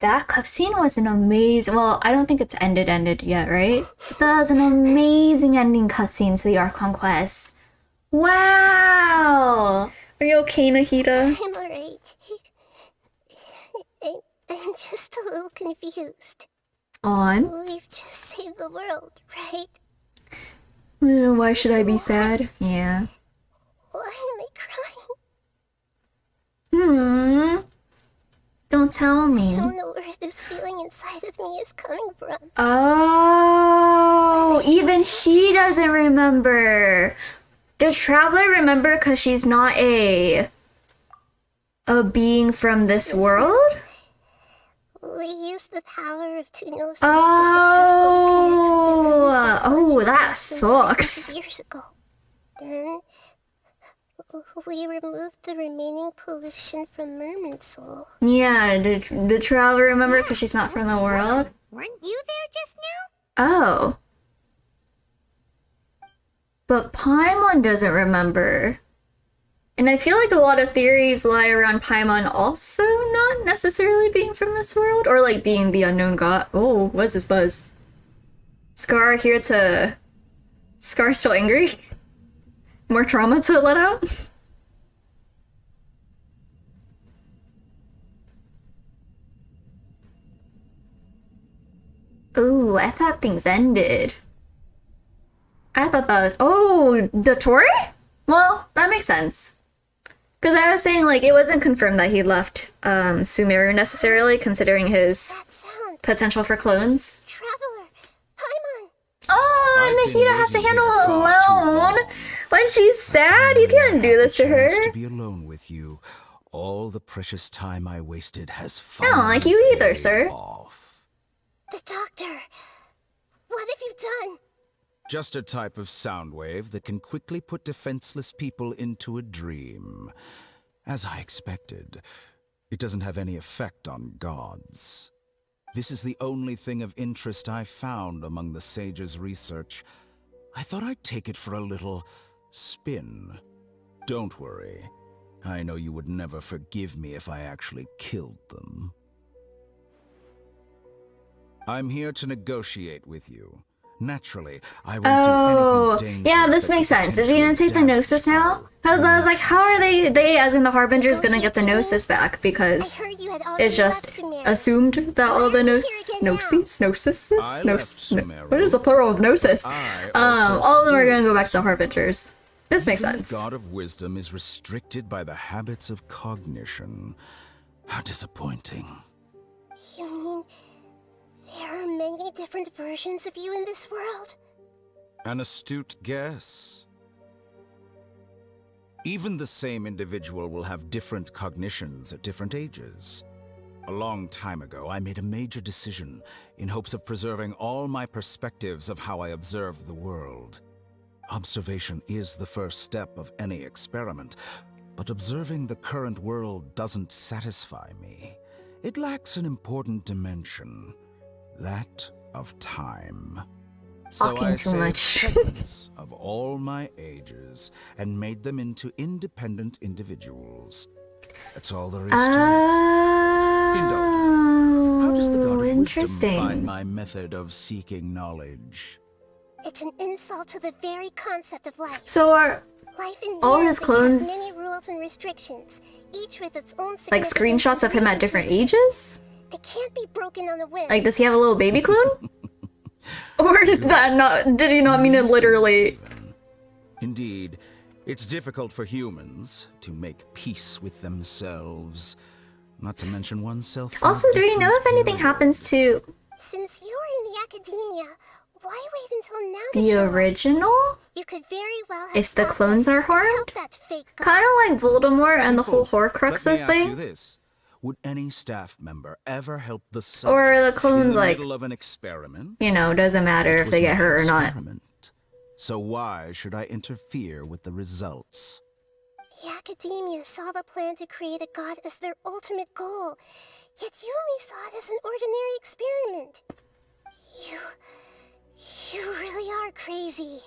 That cutscene was an amazing. Well, I don't think it's ended yet, right? But that was an amazing ending cutscene to the Archon quest. Wow! Are you okay, Nahida? I'm alright. I'm just a little confused. On? We've just saved the world, right? Why should I be sad? Yeah. Why am I crying? Don't tell me. I don't know where this feeling inside of me is coming from. Oh, even she doesn't remember. Does Traveler remember because she's not a being from this world? We used the power of two gnosis to successfully connect with the Oh, that sucks. years ago. Then we removed the remaining pollution from Merman Soul. Yeah, did Traveler remember because she's not from the world? Weren't you there just now? Oh. But Paimon doesn't remember. And I feel like a lot of theories lie around Paimon also not necessarily being from this world, or like being the unknown god. Oh, what's this buzz? Scar here to... Scar still angry? More trauma to let out? Ooh, I thought things ended. I thought that was... Oh, Dottore? Well, that makes sense. Because I was saying, like, it wasn't confirmed that he left Sumeru necessarily, considering his That sound. potential for clones. Traveler. Paimon. Oh, I've been Nahida has to waiting handle here it far too alone. long. When she's sad, you can't do this to her. To be alone with you. All the precious time I wasted has I don't like finally you either, paid sir. off. The doctor. What have you done? Just a type of sound wave that can quickly put defenseless people into a dream. As I expected, it doesn't have any effect on gods. This is the only thing of interest I found among the sage's research. I thought I'd take it for a little spin. Don't worry. I know you would never forgive me if I actually killed them. I'm here to negotiate with you. Naturally, I won't Oh, do anything yeah, dangerous this that makes could sense. Is he gonna take the potentially gnosis damage now? our Because I was like, how are they as in the Harbingers, gonna get the Negotiate gnosis back? I Because heard you had already it's just left Sumeru. assumed that all the Why are you here again now? gnosis? I left Sumeru. What is the plural of gnosis? I also All of them are stayed gonna go back to the Sumeru. Harbingers. This makes Even sense. The god of wisdom is restricted by the habits of cognition. How disappointing. You mean there are many different versions of you in this world? An astute guess. Even the same individual will have different cognitions at different ages. A long time ago, I made a major decision in hopes of preserving all my perspectives of how I observe the world. Observation is the first step of any experiment, but observing the current world doesn't satisfy me. It lacks an important dimension, that of time. So Talking I too saved much. segments of all my ages and made them into independent individuals. That's all there is to it. Indulge. How does the god of wisdom interesting. find my method of seeking knowledge? It's an insult to the very concept of life. So are Life in all his reality clones- has many rules and restrictions, each with its own like significance screenshots and of him at reason to different exist. ages? They can't be broken on a whim. Like, does he have a little baby clone? Or is that not? Did he not mean it literally? Even. Indeed, it's difficult for humans to make peace with themselves, not to mention oneself. from a Also, do we know different if anything period. happens to Since you are in the academia, why wait until now to the show up? original? You could very well have If the stopped clones us are and harmed? helped that fake god. Kind of like Voldemort and the whole Simple. Horcruxes Let me ask you thing? this. Would any staff member ever help the Or subject the clones, in the like, middle of an experiment? You know, doesn't matter It if was they get my hurt or not. experiment. So why should I interfere with the results? The Academia saw the plan to create a god as their ultimate goal, yet you only saw it as an ordinary experiment. You really are crazy.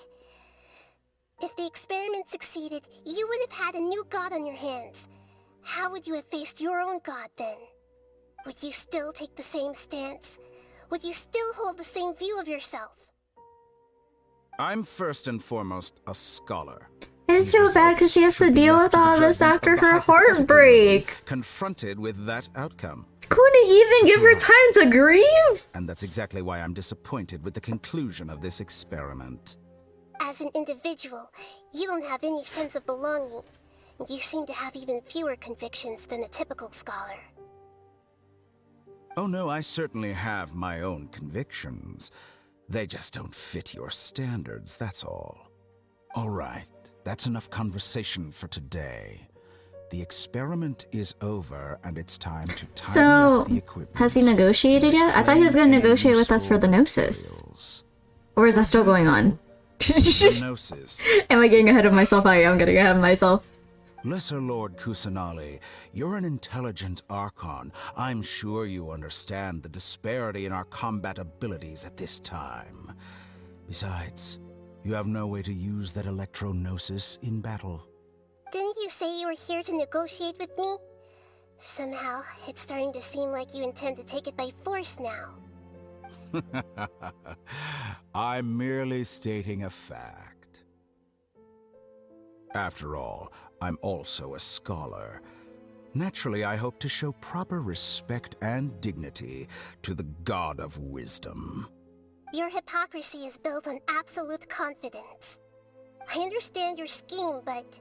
If the experiment succeeded, you would have had a new god on your hands. How would you have faced your own god then? Would you still take the same stance? Would you still hold the same view of yourself? I'm first and foremost a scholar. I just feel bad because she has to deal with all this after her heartbreak. Confronted with that outcome. Couldn't even give her time to grieve? And that's exactly why I'm disappointed with the conclusion of this experiment. As an individual, you don't have any sense of belonging. You seem to have even fewer convictions than a typical scholar. Oh no, I certainly have my own convictions. They just don't fit your standards, that's all. All right, that's enough conversation for today. The experiment is over, and it's time to tidy up the equipment. Has he negotiated yet? I thought he was going to negotiate with us for the gnosis. Or is that still going on? Gnosis. Am I getting ahead of myself? I am getting ahead of myself. Lesser Lord Kusanali, you're an intelligent Archon. I'm sure you understand the disparity in our combat abilities at this time. Besides, you have no way to use that electro-gnosis in battle. Didn't you say you were here to negotiate with me? Somehow, it's starting to seem like you intend to take it by force now. I'm merely stating a fact. After all, I'm also a scholar. Naturally, I hope to show proper respect and dignity to the God of Wisdom. Your hypocrisy is built on absolute confidence. I understand your scheme, but...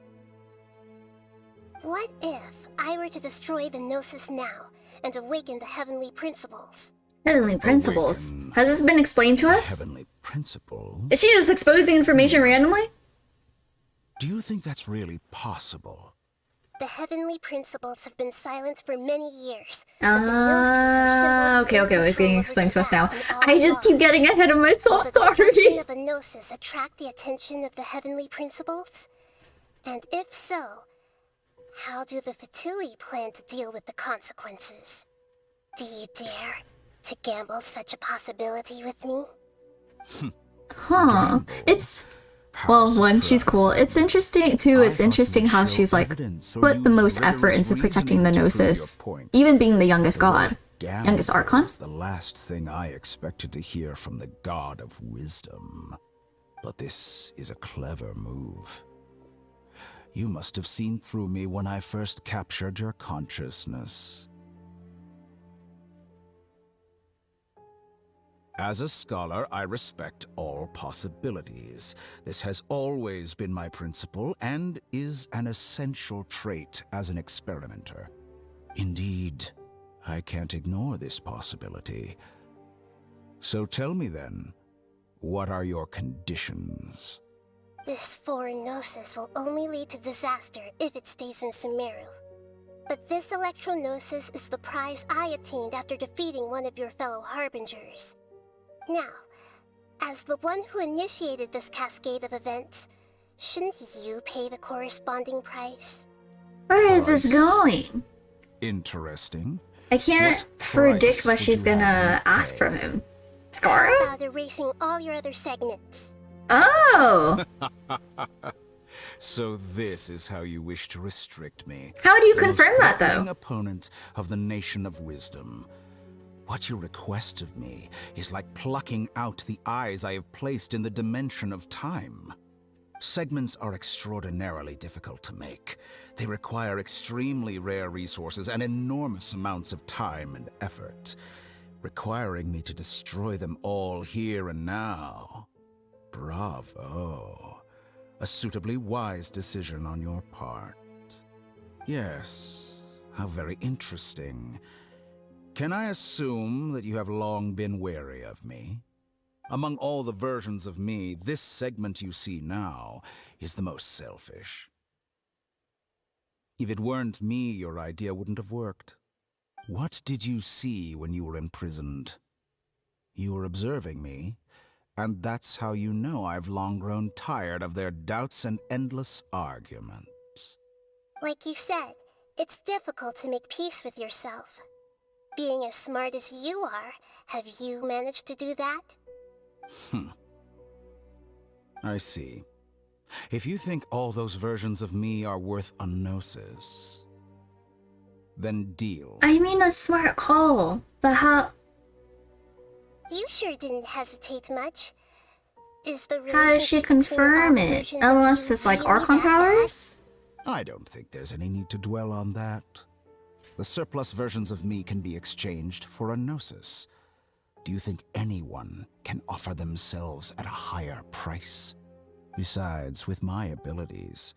what if I were to destroy the gnosis now and awaken the heavenly principles? Heavenly principles? Has this been explained to us? Heavenly principle? Is she just exposing information randomly? Do you think that's really possible? The heavenly principles have been silent for many years. But the gnoses are symbols okay, it's getting explained to us now. and all I just keep laws. getting ahead of myself, Will the destruction sorry. of a gnosis attract the attention of the heavenly principles? And if so, how do the Fatui plan to deal with the consequences? Do you dare to gamble such a possibility with me? Huh. It's... well, one, she's cool. It's interesting, too, it's interesting how she's, like, put the most effort into protecting the gnosis. Even being the youngest god. Youngest Archon? That's the last thing I expected to hear from the God of Wisdom. But this is a clever move. You must have seen through me when I first captured your consciousness. As a scholar, I respect all possibilities. This has always been my principle and is an essential trait as an experimenter. Indeed, I can't ignore this possibility. So tell me then, what are your conditions? This foreign gnosis will only lead to disaster if it stays in Sumeru. But this electro-gnosis is the prize I obtained after defeating one of your fellow harbingers. Now, as the one who initiated this cascade of events, shouldn't you pay the corresponding price? Where is this going? Interesting. I can't predict what she's gonna ask from him. Scar? How about erasing all your other segments? Oh! So this is how you wish to restrict me. How do you the confirm most that, threatening though? Opponent of the Nation of Wisdom. What you request of me is like plucking out the eyes I have placed in the dimension of time. Segments are extraordinarily difficult to make. They require extremely rare resources and enormous amounts of time and effort, requiring me to destroy them all here and now. Bravo. A suitably wise decision on your part. Yes, how very interesting. Can I assume that you have long been wary of me? Among all the versions of me, this segment you see now is the most selfish. If it weren't me, your idea wouldn't have worked. What did you see when you were imprisoned? You were observing me, and that's how you know I've long grown tired of their doubts and endless arguments. Like you said, it's difficult to make peace with yourself. Being as smart as you are, have you managed to do that? I see. If you think all those versions of me are worth a gnosis, then deal. I mean, a smart call, but how? You sure didn't hesitate much. Is the How does she relationship between confirm all it? versions of Unless you it's like really Archon that bad? powers? I don't think there's any need to dwell on that. The surplus versions of me can be exchanged for a gnosis. Do you think anyone can offer themselves at a higher price? Besides, with my abilities,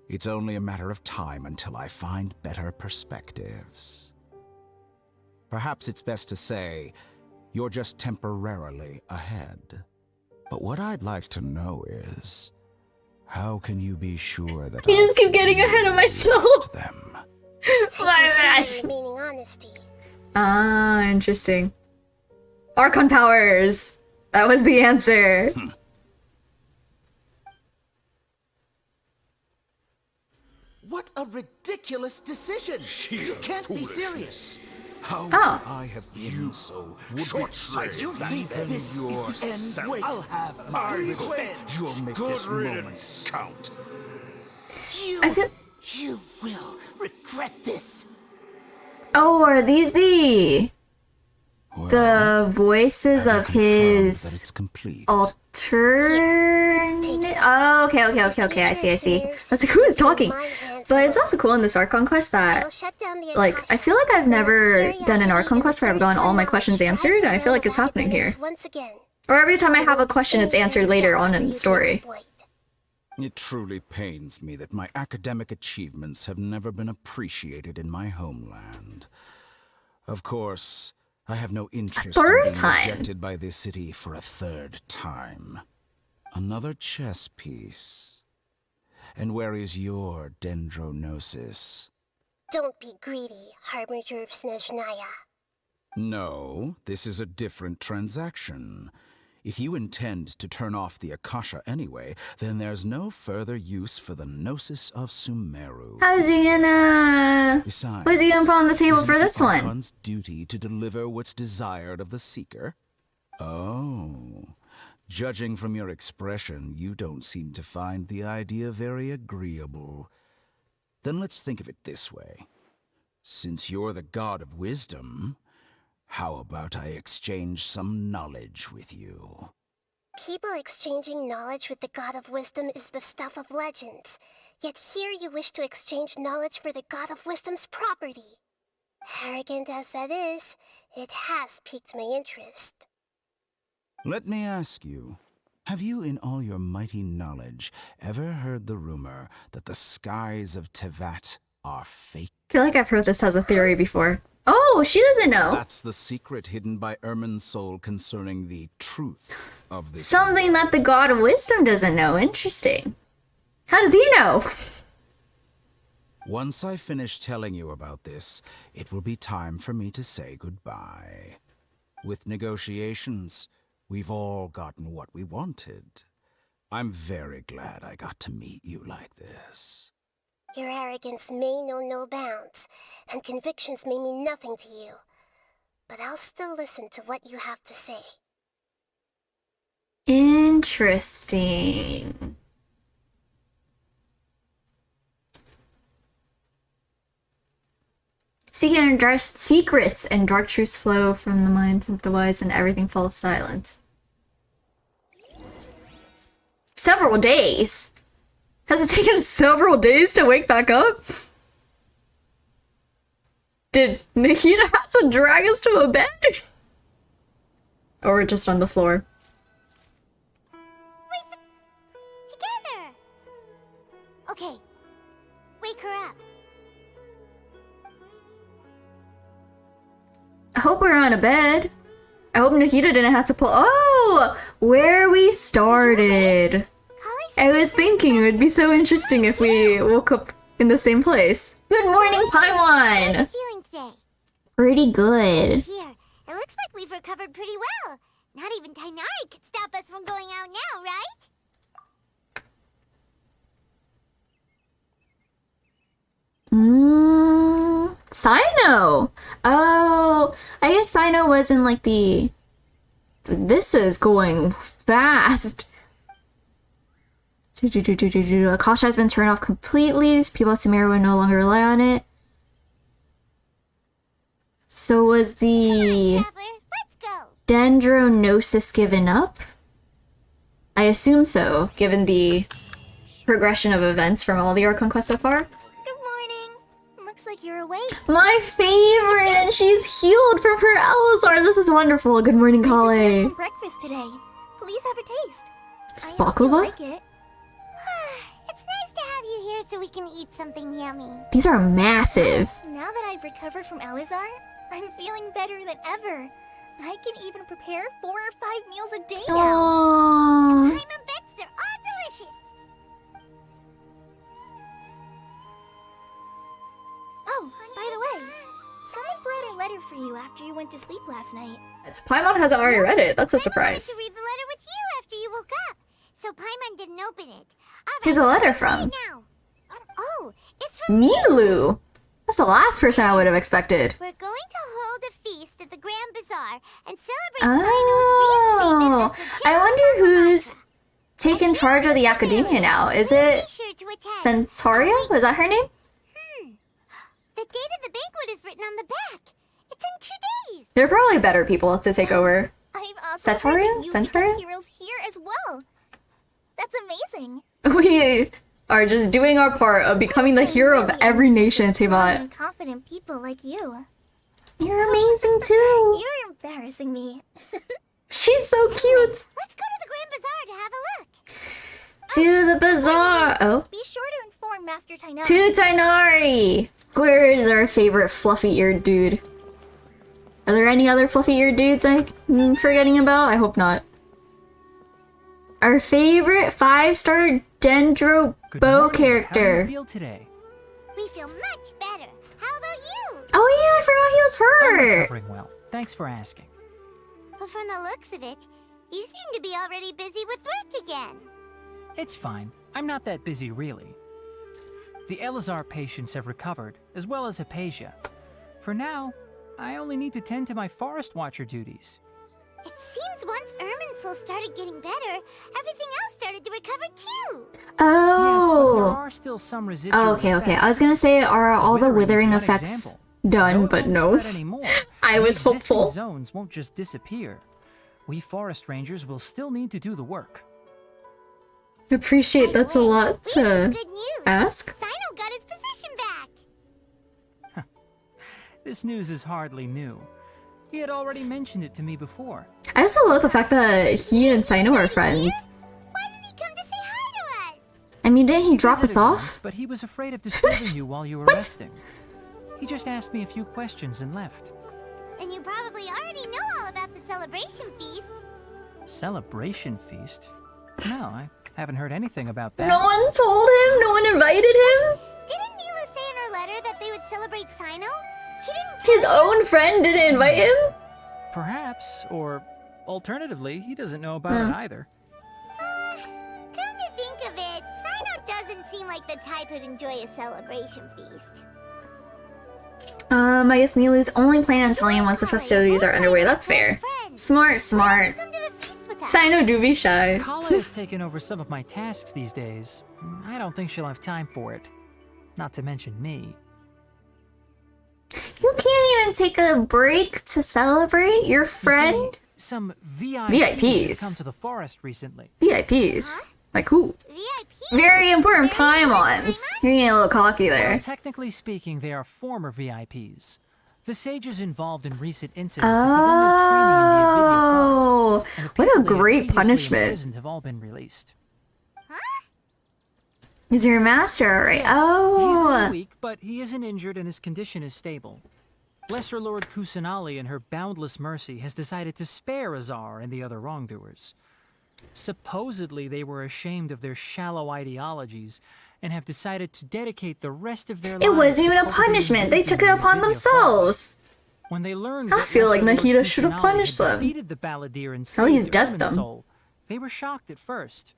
it's only a matter of time until I find better perspectives. Perhaps it's best to say, you're just temporarily ahead. But what I'd like to know is, how can you be sure that I just keep getting ahead of myself. lost them? My I bad. consider remaining honesty. Ah, interesting. Archon powers. That was the answer. What a ridiculous decision! You can't be serious. How Oh. could I have been so short-sighted? You think this is the end? Wait, I'll have my revenge. You'll make this moment count. I feel. You will regret this. Oh, are these the Well, voices have you of confirmed that his it's complete? alternate? Oh, okay. I see. I was like, who is talking? But it's also cool in this Archon quest I'll that, shut down the like, I feel like I've never done an Archon quest where I've gotten all my questions answered, and I feel like it's happening here. Once again. Or every time I have a question, it's answered later on in the story. It truly pains me that my academic achievements have never been appreciated in my homeland. Of course, I have no interest in third being time? rejected by this city for a third time. Another chess piece. And where is your dendrognosis? Don't be greedy, Harbinger of Snezhnaya. No, this is a different transaction. If you intend to turn off the Akasha anyway, then there's no further use for the gnosis of Sumeru. How's he gonna... Besides, What's he gonna put on the table isn't for it this the one? Archon's duty to deliver what's desired of the Seeker? Oh. Judging from your expression, you don't seem to find the idea very agreeable. Then let's think of it this way. Since you're the god of wisdom, how about I exchange some knowledge with you? People exchanging knowledge with the God of Wisdom is the stuff of legends. Yet here you wish to exchange knowledge for the God of Wisdom's property. Arrogant as that is, it has piqued my interest. Let me ask you, have you in all your mighty knowledge ever heard the rumor that the skies of Tevat are fake? I feel like I've heard this as a theory before. Oh, she doesn't know. That's the secret hidden by Ermin's soul concerning the truth of this. Something that the God of Wisdom doesn't know. Interesting. How does he know? Once I finish telling you about this, it will be time for me to say goodbye. With negotiations, we've all gotten what we wanted. I'm very glad I got to meet you like this. Your arrogance may know no bounds, and convictions may mean nothing to you. But I'll still listen to what you have to say. Interesting. Secrets and dark truths flow from the mind of the wise, and everything falls silent. Several days? Has it taken us several days to wake back up? Did Nahida have to drag us to a bed? Or we're just on the floor? Together! Okay. Wake her up. I hope we're on a bed. I hope Nahida didn't have to pull. Oh! Where we started. I was thinking it would be so interesting if we woke up in the same place. Good morning, How are Paimon! you feeling today? Pretty good. Here, it looks like we've recovered pretty well. Not even Tainari could stop us from going out now, right? Sino! Oh, I guess Sino was in like the... This is going fast. Akasha has been turned off completely. People of Sumeru will no longer rely on it. So was the gnosis given up? I assume so, given the progression of events from all the Archon quests so far. Good morning. Looks like you're awake. My favorite, and she's healed from her Elazar. This is wonderful. Good morning, Some Kale. breakfast today. Please have a taste. Spaklava? Like it. It's nice to have you here so we can eat something yummy. These are massive. Now that I've recovered from Elazar, I'm feeling better than ever. I can even prepare 4 or 5 meals a day now. Aww. I'm a bet they're all delicious. Oh, by the way, someone wrote a letter for you after you went to sleep last night. Paimon hasn't already read it. That's a surprise. I wanted to read the letter with you after you woke up, so Paimon didn't open it. Who's the letter from? Now. Oh, it's from Milu. That's the last person I would have expected. We're going to hold a feast at the Grand Bazaar and celebrate Sino's reinstatement as the I general wonder who's Devata. taken charge of the academia now. Is it Be sure to attend. Sitariah? Was that her name? The date of the banquet is written on the back. It's in 2 days. There are probably better people to take over. I've also heard Sitariah? that you become Sitariah? heroes here as well. That's amazing. We are just doing our part of becoming the hero of every nation, Tevat. And confident people like you. You're amazing too. You're embarrassing me. She's so cute. Let's go to the Grand Bazaar to have a look. To the bazaar. Oh. Be sure to inform Master Tainari. To Tainari. Where is our favorite fluffy-eared dude? Are there any other fluffy-eared dudes I'm forgetting about? I hope not. Our favorite 5-star Dendro Good Bow morning. How do character. you feel today? We feel much better. How about you? Oh yeah, I forgot he was I'm her. recovering well. Thanks for asking. But from the looks of it, you seem to be already busy with work again. It's fine. I'm not that busy, really. The Elazar patients have recovered, as well as Hypatia. For now, I only need to tend to my Forest Watcher duties. It seems once Irminsul started getting better, everything else started to recover too. Yes, but there Oh. are still some residual Oh, okay. I was effects. gonna say, are all the Withering is withering one effects example. done? Though it But won't no. spread anymore, I the was existing hopeful. zones won't just disappear. We forest rangers will still need to do the work. Appreciate that's a lot We have some to good news. ask. Sino got his position back. This news is hardly new. He had already mentioned it to me before. I also love the fact that he and Sino are friends. Why didn't he come to say hi to us? I mean, didn't he drop us Visited off? once, but he was afraid of disturbing you while you were resting. He just asked me a few questions and left. And you probably already know all about the celebration feast. Celebration feast? No, I haven't heard anything about that. No one told him? No one invited him? Didn't Nilu say in her letter that they would celebrate Sino? He didn't His own friend didn't invite him? Perhaps, or alternatively, he doesn't know about it either. Come to think of it, Sino doesn't seem like the type who'd enjoy a celebration feast. I guess Nilu's only planning on telling him once the festivities are underway. That's fair. Smart, smart. Come to the feast with us. Sino do be shy. Kala has taken over some of my tasks these days. I don't think she'll have time for it. Not to mention me. You can't even take a break to celebrate your You see, friend? some VIPs VIPs. have come to the forest recently. VIPs. Like who? VIP. Very important Very Paimons. You're getting a little cocky there. Well, technically speaking, they are former VIPs. The sages involved in recent incidents have begun their training in the Avidya Oh, forest. and the what a people they had great previously punishment. imprisoned have all been released. Is your master alright? Yes, he's a little Oh. weak, but he isn't injured and his condition is stable. Lesser Lord Kusanali, in her boundless mercy, has decided to spare Azar and the other wrongdoers. Supposedly, they were ashamed of their shallow ideologies and have decided to dedicate the rest of their lives It wasn't to even a cultivating punishment. They wisdom took it in the upon Avidya themselves. forest. When they learned I that feel like Lesser Lord Nahida should have Kusanali punished had them. defeated the Balladeer and At least saved dead them. Irminsul, they were shocked at first,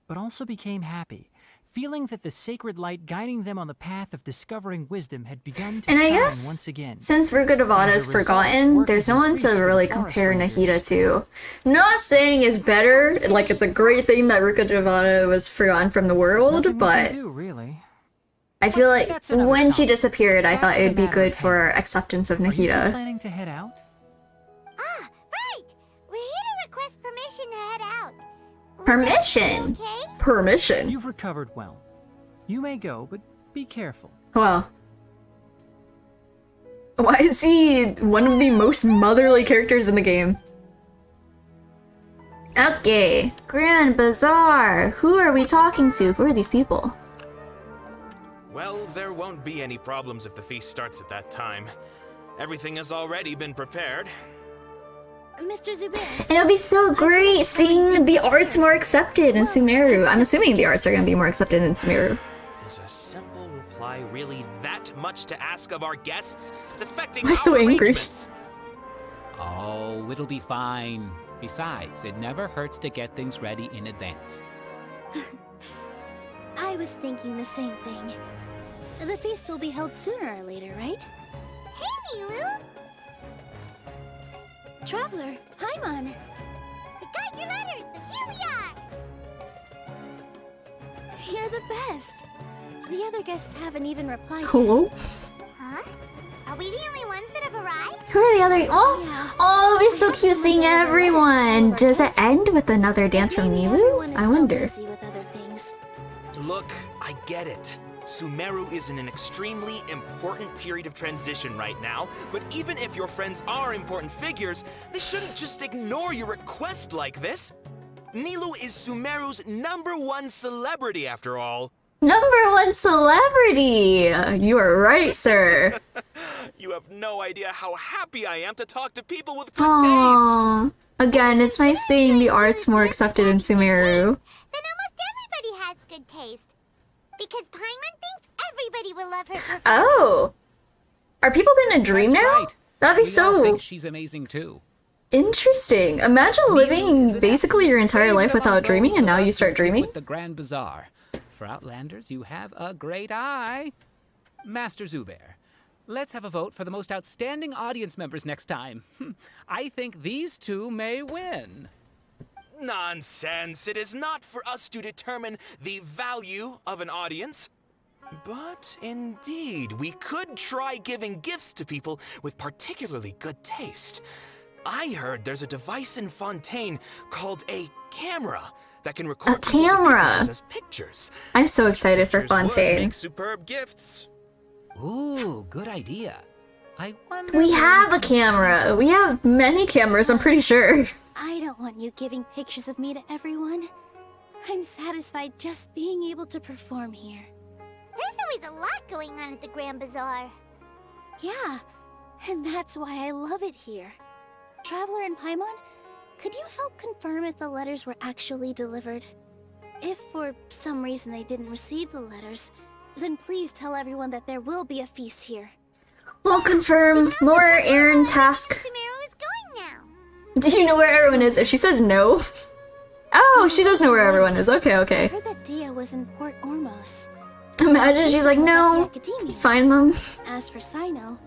but also became happy, feeling that the sacred light guiding them on the path of discovering wisdom had begun to And I shine guess once again. since Ruka Devata is As a result, forgotten, work there's has no one to increased for really the forest compare rangers. Nahida to. Not saying it's better, like it's a great thing that Ruka Devata was forgotten from the There's world, nothing we but can do, really. I feel like that's another when she topic. disappeared, I Back thought to the it'd be matter good at for hand. acceptance of Are you two Nahida. planning to head out? Ah, right! We're here to request permission to head out. Would that be Permission? Okay? Permission. You've recovered well. You may go, but be careful. Well. Why is he one of the most motherly characters in the game? Okay, Grand Bazaar. Who are we talking to? Who are these people? Well, there won't be any problems if the feast starts at that time. Everything has already been prepared. Mr. Zubair, And it'll be so great seeing the arts more accepted in Sumeru. I'm assuming the arts are going to be more accepted in Sumeru. Is a simple reply really that much to ask of our guests? It's affecting Why so our angry? arrangements. Oh, it'll be fine. Besides, it never hurts to get things ready in advance. I was thinking the same thing. The feast will be held sooner or later, right? hey, Milu! Traveler, Paimon! We got your letters, so here we are! You're the best! The other guests haven't even replied yet. Hello? Huh? Are we the only ones that have arrived? Who are the other? Oh, it'll be so cute seeing everyone. Does it end with another dance from Maybe Milu? everyone is I so wonder. busy with other things. Look, I get it. Sumeru is in an extremely important period of transition right now, but even if your friends are important figures, they shouldn't just ignore your request like this. Nilou is Sumeru's #1 celebrity after all. #1 celebrity! You are right, sir. You have no idea how happy I am to talk to people with good taste. Aww. Again, it's nice seeing the arts more accepted in Sumeru. Then almost everybody has good taste. Because Paimon thinks everybody will love her performance. Oh! Are people gonna dream That's now? right. That'd be We all so think she's amazing too. interesting. Imagine living basically your entire life without dreaming and now you start dreaming. With the Grand Bazaar. For Outlanders, you have a great eye. Master Zubair, let's have a vote for the most outstanding audience members next time. I think these two may win. Nonsense. It is not for us to determine the value of an audience. But indeed, we could try giving gifts to people with particularly good taste. I heard there's a device in Fontaine called a camera that can record people's camera? appearances as pictures. I'm so excited for Pictures would Fontaine. make superb gifts. Ooh, good idea. I wonder. We have a camera. We have many cameras, I'm pretty sure. I don't want you giving pictures of me to everyone. I'm satisfied just being able to perform here. There's always a lot going on at the Grand Bazaar. Yeah, and that's why I love it here. Traveler and Paimon, could you help confirm if the letters were actually delivered? If for some reason they didn't receive the letters, then please tell everyone that there will be a feast here. We'll confirm. More errand task. Sumeru is going now. Do you know where everyone is? If she says no. Oh, she does know where everyone is. Okay, I okay. heard that Dia was in Port Ormos. Imagine she's like, Was at the no. Academia. Find them. As for Sino,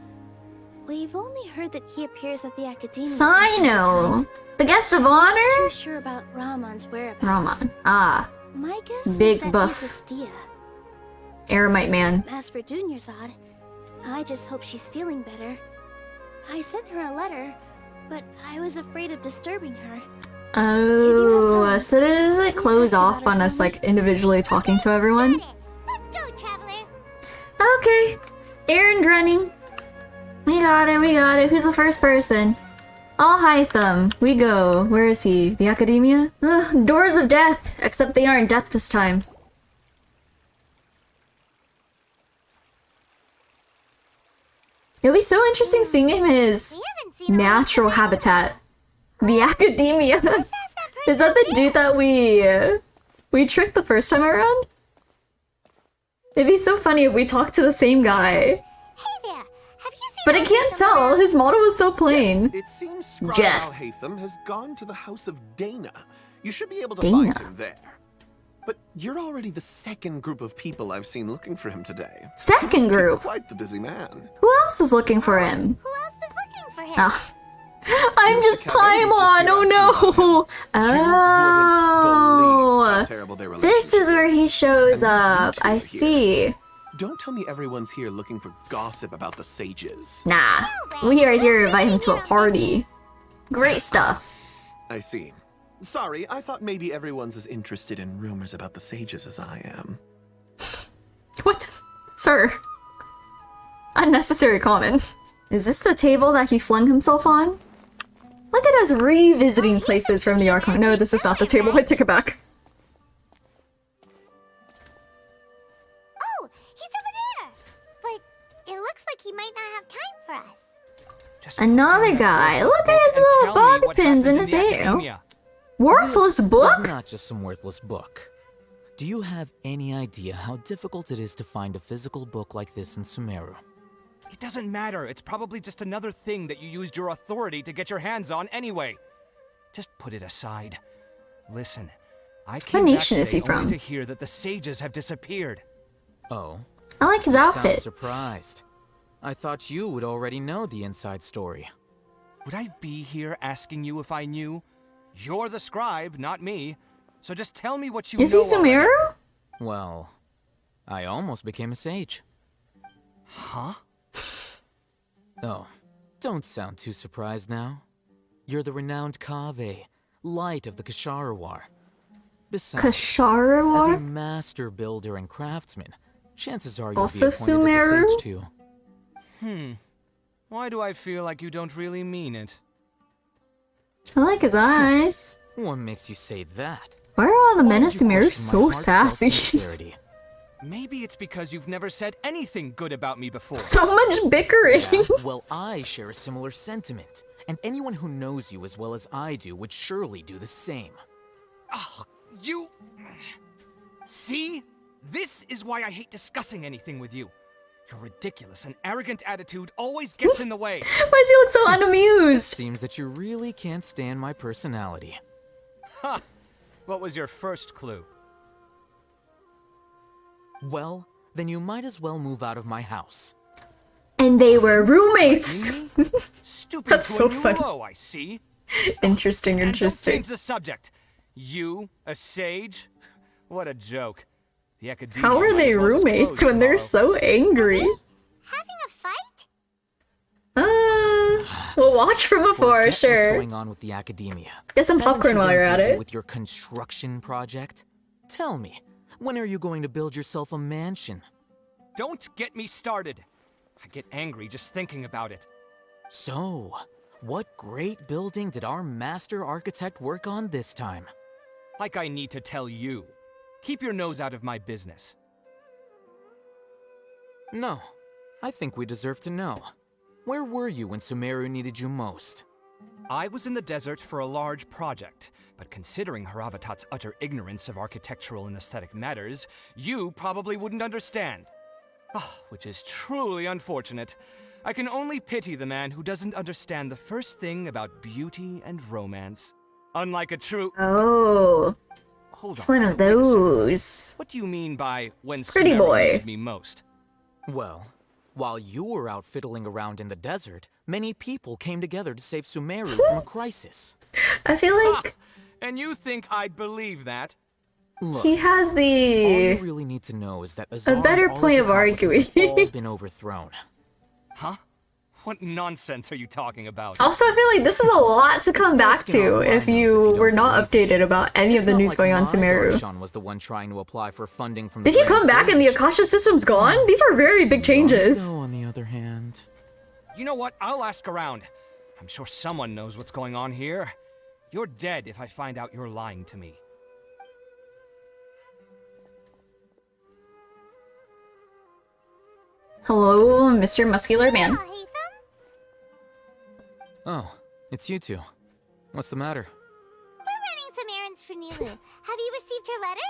we've only heard that he appears at the Academia. from time to Sino. time. The guest of Not honor? too sure about Ramon's whereabouts. Raman. Ah. My guess Big is that buff. he's with Dia. Eremite man. As for Dunyarzad, I just hope she's feeling better. I sent her a letter, but I was afraid of disturbing her. Oh, so does it close off on us like individually talking to everyone? Let's go, Traveler. Okay. Errand running. We got it, we got it. Who's the first person? I'll hide them. We go. Where is he? The Academia? Ugh, doors of death. Except they aren't death this time. It'll be so interesting seeing him in his We haven't seen a lot natural of them. habitat. The Academia. Is that the dude that we tricked the first time around? It'd be so funny if we talked to the same guy. Hey there. Have you seen But I Elsie can't the tell. letter? His model was so plain. It seems Scribe Jeff. Al-Haytham has gone to the house of Dana. You should be able to Dana. find him there. But you're already the second group of people I've seen looking for him today. Second group? Quite the busy man. Who else is looking for him? Who else was looking for him? Oh. I'm just Paimon! Oh no! Oh! This is where he shows up. I see. Don't tell me everyone's here looking for gossip about the sages. Nah. We are here to invite him to a party. Great stuff. I see. Sorry, I thought maybe everyone's as interested in rumors about the sages as I am. What? Sir. Unnecessary comment. Is this the table that he flung himself on? Look at us revisiting places from the Archon. No, this is not the table. I take it back. Oh, he's over there! But it looks like he might not have time for us. Another guy. Look at his little bobby pins in his hair. Worthless book? It's not just some worthless book. Do you have any idea how difficult it is to find a physical book like this in Sumeru? It doesn't matter. It's probably just another thing that you used your authority to get your hands on anyway. Just put it aside. Listen, I came back today only to hear that the sages have disappeared. Oh? I like his outfit. Sound surprised. I thought you would already know the inside story. Would I be here asking you if I knew? You're the scribe, not me. So just tell me what you know. Is he Sumeru? Well, I almost became a sage. Huh? Oh, don't sound too surprised now. You're the renowned Kaveh, light of the Ksharawar. Besides, as a master builder and craftsman, chances are you'll be appointed as a sage too. Why do I feel like you don't really mean it? I like his eyes. What makes you say that? Why are all the men of Sumeru so sassy? Maybe it's because you've never said anything good about me before. So much bickering. Yeah, well, I share a similar sentiment, and anyone who knows you as well as I do would surely do the same. Oh, you... See? This is why I hate discussing anything with you. Your ridiculous and arrogant attitude always gets in the way. Why does he look so unamused? It seems that you really can't stand my personality. Ha! What was your first clue? Well, then you might as well move out of my house. And they were roommates. Stupid. That's so funny. Low, I see. Interesting. And don't change the subject. You, a sage? What a joke. The academia. How are they roommates when they're so angry? Having a fight? We'll watch from afar, sure. What's going on with the academia? Get some popcorn while you're at it. With your construction project? Tell me, when are you going to build yourself a mansion? Don't get me started. I get angry just thinking about it. So, what great building did our master architect work on this time? Like I need to tell you. Keep your nose out of my business. No, I think we deserve to know. Where were you when Sumeru needed you most? I was in the desert for a large project, but considering Haravatat's utter ignorance of architectural and aesthetic matters, you probably wouldn't understand. Which is truly unfortunate. I can only pity the man who doesn't understand the first thing about beauty and romance. Unlike a true... Oh. Hold it's on. one of those. What do you mean by when Pretty Sumeru boy needed me most? Well, while you were out fiddling around in the desert, many people came together to save Sumeru from a crisis. I feel like... And you think I'd believe that? Look, he has all you the... really need to know is that Azar a better point of arguing. all been overthrown. Huh? What nonsense are you talking about? Also, I feel like this is a lot to come back to if you were not updated about any of the news going on in Sumeru. Archon was the one trying to apply for funding from the Did he come back and the Akasha system's gone? These are very big changes. No, on the other hand... You know what? I'll ask around. I'm sure someone knows what's going on here. You're dead if I find out you're lying to me. Hello, Mr. Muscular Man. Oh, it's you two. What's the matter? We're running some errands for Nilu. Have you received her letter?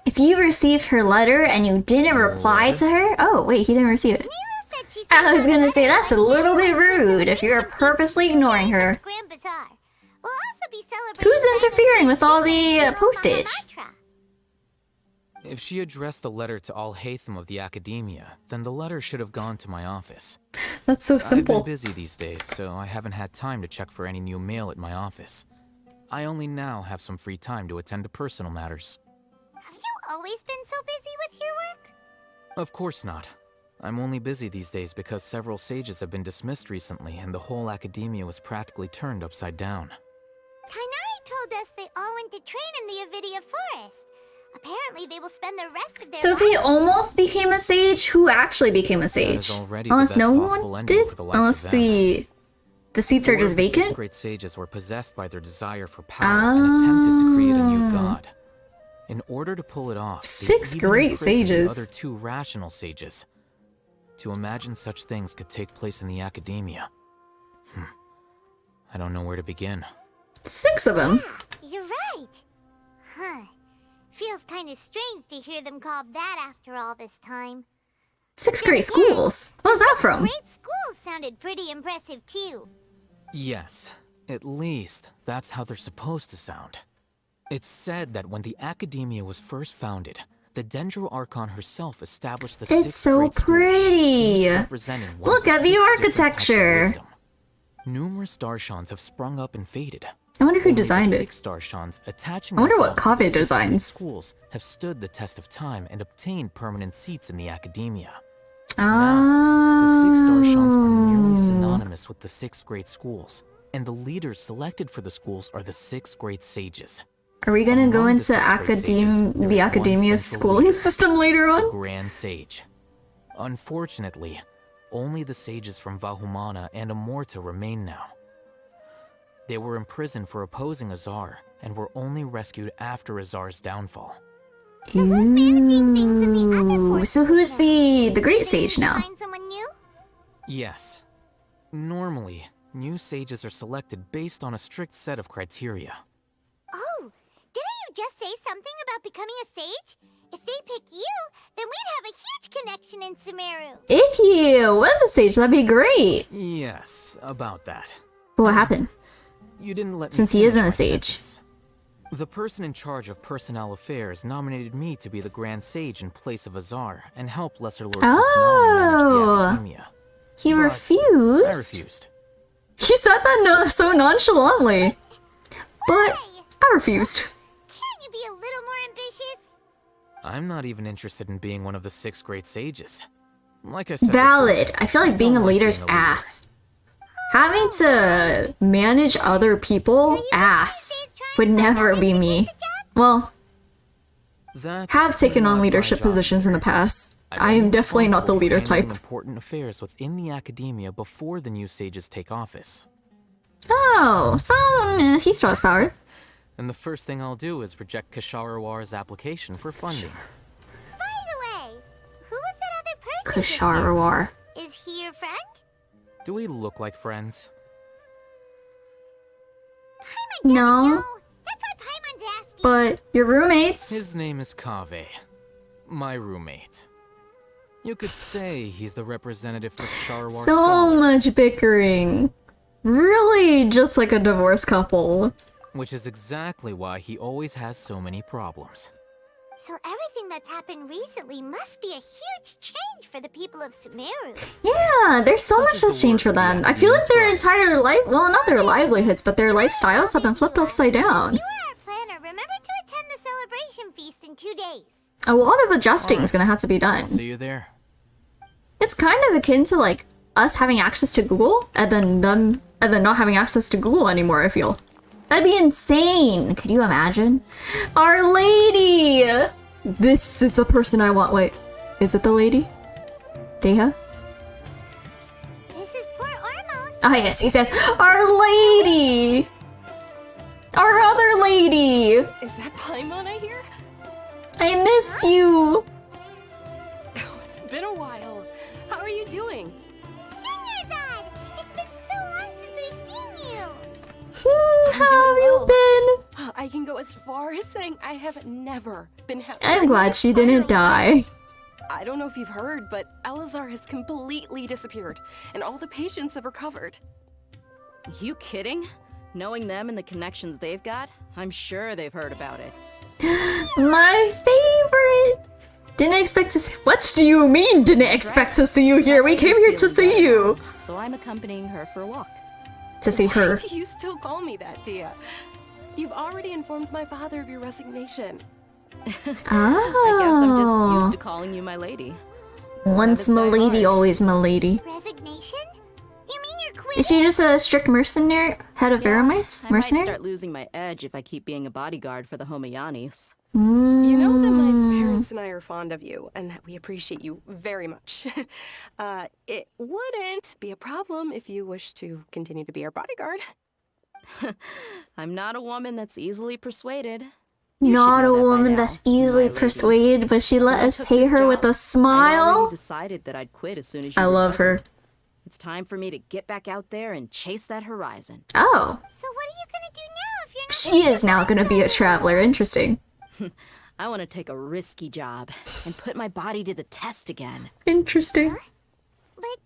If you received her letter and you didn't reply to her... Oh, wait, he didn't receive it. I was gonna say, that's a little bit rude if you're purposely ignoring her. Grand Bazaar. We'll also be celebrating. Who's interfering with all the postage? If she addressed the letter to all Hatham of the Academia, then the letter should have gone to my office. That's so simple. I've been busy these days, so I haven't had time to check for any new mail at my office. I only now have some free time to attend to personal matters. Have you always been so busy with your work? Of course not. I'm only busy these days because several sages have been dismissed recently and the whole Academia was practically turned upside down. Kainari told us they all went to train in the Avidia Forest. Apparently they will spend the rest of their So if he almost became a sage, who actually became a sage? Unless no one did? Unless the seats are just vacant? The 6 great sages were possessed by their desire for power and attempted to create a new god. In order to pull it off, 6 great sages. The other 2 rational sages. To imagine such things could take place in the Academia. I don't know where to begin. 6 of them? Yeah, you're right. Huh. Feels kind of strange to hear them called that after all this time. 6 great schools? What was that from? Great schools sounded pretty impressive too. Yes, at least that's how they're supposed to sound. It's said that when the Academia was first founded, the Sumeru Archon herself established the 6 so great pretty. schools, representing one Look of the at the 6 different types of architecture. wisdom. Numerous darshans have sprung up and faded. I wonder who Only designed the it. 6 darshans attaching I wonder what themselves to the Kaveh 6 great designs. schools have stood the test of time and obtained permanent seats in the Academia. Ah. The 6 darshans are nearly synonymous with the 6 great schools, and the leaders selected for the schools are the 6 great sages. Are we gonna go Among the into 6 great sages, there the is one Academia's central schooling leader, system later the on? Grand Sage. Unfortunately, only the sages from Vahumana and Amorta remain now. They were imprisoned for opposing Azar, and were only rescued after Azar's downfall. Ooh, so who's the great sage now? Find someone new? Yes. Normally, new sages are selected based on a strict set of criteria. Oh, didn't you just say something about becoming a sage? If they pick you, then we'd have a huge connection in Sumeru. If he was a sage, that'd be great. Yes, about that. What happened? You didn't let me Since he finish isn't my a sage. sentence. The person in charge of personnel affairs nominated me to be the Grand Sage in place of Azar and help Lesser Lord Kusanari manage the Academia. He But refused? I refused. He said that so nonchalantly. But I refused. Can't you be a little more ambitious? I'm not even interested in being one of the 6 great sages. Like I said Valid. before, I feel like being a don't like leader's being a leader. ass. Having to manage other people, ass, would never be me. Well, That's have taken not on my leadership job positions in the either. past. I'm I am only definitely not the responsible for leader handling type. important affairs within the Academia before the new sages take office. Oh, so he still has power. And the first thing I'll do is reject Kasharawar's application for funding. By the way, who was that other person? just Kasharawar. now? Is he your friend? Do we look like friends? No, That's why Paimon's asking. but your roommates. His name is Kaveh, my roommate. You could say he's the representative for Kasharawar So scholars, much bickering. Really just like a divorced couple. which is exactly why he always has so many problems. So everything that's happened recently must be a huge change for the people of Sumeru. Yeah, there's so much that's changed for them. I feel like their entire life, well, not their livelihoods, but their lifestyles have been flipped upside down. You are our planner. Remember to attend the celebration feast in 2 days. A lot of adjusting is gonna have to be done. I'll see you there. It's kind of akin to like us having access to Google and then not having access to Google anymore, I feel. That'd be insane. Could you imagine? Our lady! This is the person I want. Wait, is it the lady? Deha? This is poor Ormos. Oh yes, he said, our lady! Our other lady! Is that Paimon I hear? I missed you! It's been a while. How are you doing? Dinnerzad! It's been so long since we've seen you. How have you been? I can go as far as saying I have never been happy. I'm glad she didn't die. I don't know if you've heard, but Elazar has completely disappeared, and all the patients have recovered. You kidding? Knowing them and the connections they've got, I'm sure they've heard about it. My favorite! Didn't expect to see— What do you mean, didn't expect to see you here? We came here to see you! So I'm accompanying her for a walk. To see her. Why do you still call me that, Dia? You've already informed my father of your resignation. I guess I'm just used to calling you my lady. Once milady, always milady. Resignation? You mean you're quitting? Is she just a strict mercenary? Head of Eremites? I Mercenary? might start losing my edge if I keep being a bodyguard for the Homoyanis. You know that my parents and I are fond of you, and that we appreciate you very much. It wouldn't be a problem if you wish to continue to be our bodyguard. I'm not a woman that's easily persuaded. Not a woman that's easily persuaded, but she let us pay her with a I smile. already decided that I'd quit as soon as you I love her. recovered. It's time for me to get back out there and chase that horizon. Oh. So what are you gonna do now if you're not— She is now gonna be a traveler. Interesting. I want to take a risky job and put my body to the test again. Interesting. But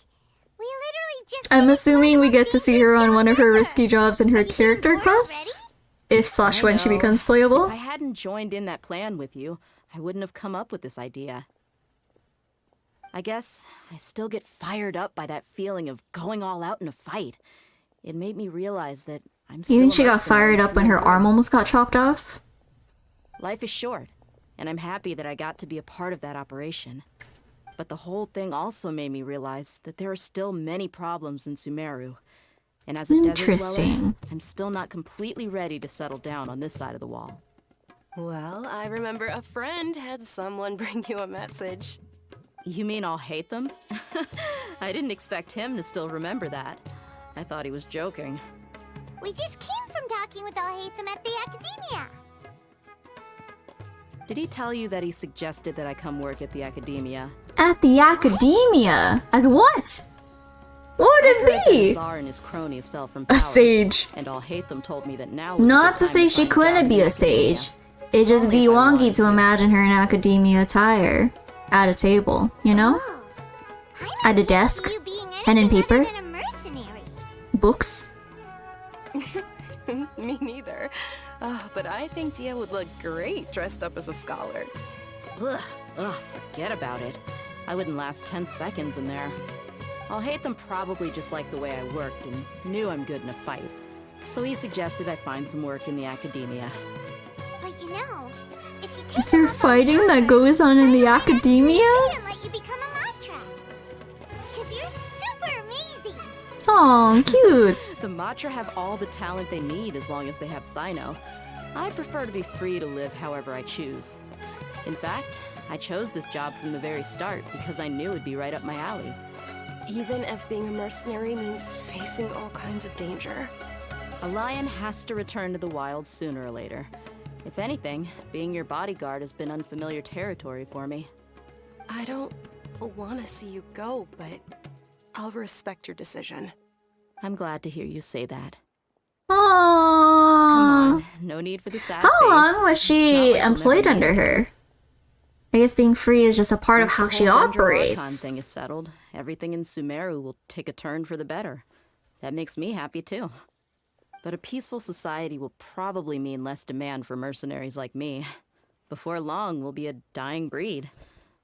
we literally just— I'm assuming we get to see her on one of her risky jobs in her character quests. If / when she becomes playable. If I hadn't joined in that plan with you, I wouldn't have come up with this idea. I guess I still get fired up by that feeling of going all out in a fight. It made me realize that I'm still— You think she got mercenary fired up when her through and arm almost got chopped off? through. Life is short, and I'm happy that I got to be a part of that operation. But the whole thing also made me realize that there are still many problems in Sumeru. And as a desert dweller, Interesting. I'm still not completely ready to settle down on this side of the wall. Well, I remember a friend had someone bring you a message. You mean I'll hate them? I didn't expect him to still remember that. I thought he was joking. We just came from talking with Al-Haytham at the Academia. Did he tell you that he suggested that I come work at the Academia? At the Academia? As what? What would it be? Czar and his cronies fell from A power, sage. And Al-Haytham told me that now was Not a to good say time she find a job couldn't in be the a Academia. sage. It'd just be wonky to imagine her in Academia attire. At a table, you know? At a desk. Pen and paper. A mercenary. Books. Me neither. But I think Dia would look great dressed up as a scholar. Ugh, forget about it. I wouldn't last 10 seconds in there. Al-Haytham probably just liked the way I worked and knew I'm good in a fight. So he suggested I find some work in the Academia. But you know, if you take Is there fighting that goes on in the Academia? and let you become a Matra. Because you're super amazing. Aw, cute. The Matra have all the talent they need as long as they have Sino. I prefer to be free to live however I choose. In fact, I chose this job from the very start because I knew it'd be right up my alley. Even if being a mercenary means facing all kinds of danger. A lion has to return to the wild sooner or later. If anything, being your bodyguard has been unfamiliar territory for me. I don't want to see you go, but I'll respect your decision. I'm glad to hear you say that. Aww. Come on, no need for the sad How face. long was It's she not like I'll employed never under leave. her? I guess being free is just a part of Once how the she whole Dendro Archon operates. thing is settled, everything in Sumeru will take a turn for the better. That makes me happy too. But a peaceful society will probably mean less demand for mercenaries like me. Before long, we'll be a dying breed.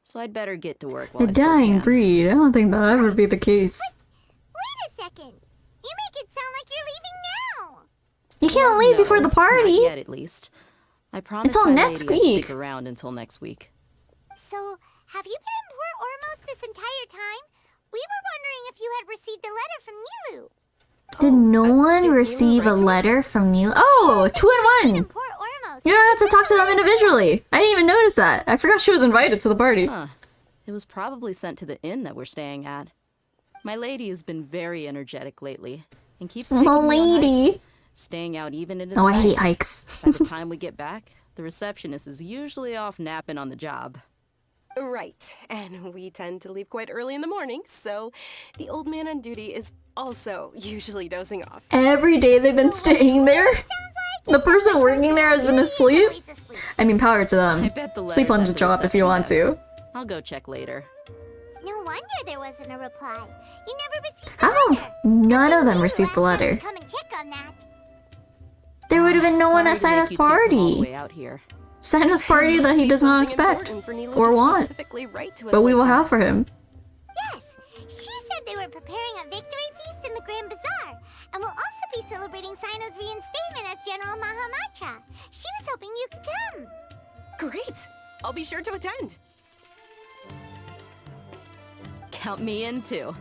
So I'd better get to work while A I still dying can. breed. I don't think that'll ever be the case. Wait a second. You make it sound like you're leaving now. You can't leave No, before the party. Not yet, at least. I promised Until my next lady I'd week. stick around until next week. So, have you been in Port Ormos this entire time? We were wondering if you had received a letter from Nilu. Did no one receive a letter from Neil? Oh, 2 in 1. You don't have to talk to them individually. I didn't even notice that. I forgot she was invited to the party. Huh. It was probably sent to the inn that we're staying at. My lady has been very energetic lately and keeps taking me on Lady. hikes, staying out even into the Oh, I night. hate hikes. By the time we get back, the receptionist is usually off napping on the job. Right, and we tend to leave quite early in the morning, so the old man on duty is also usually dozing off. Every day they've been staying there. The person working there has been asleep. I mean, power to I them. bet the Sleep on letter's the at job if you want reception to. desk. I'll go check later. No wonder there wasn't a reply. You never received How have none of them received the letter? Come and check on that. There would have been no one at Sorry to make Sino's you two come all the party. way out here. Sino's party that he does not expect or want, but we will have for him. Yes, she said they were preparing a victory feast in the Grand Bazaar, and will also be celebrating Sino's reinstatement as General Mahamatra. She was hoping you could come. Great! I'll be sure to attend. Count me in too.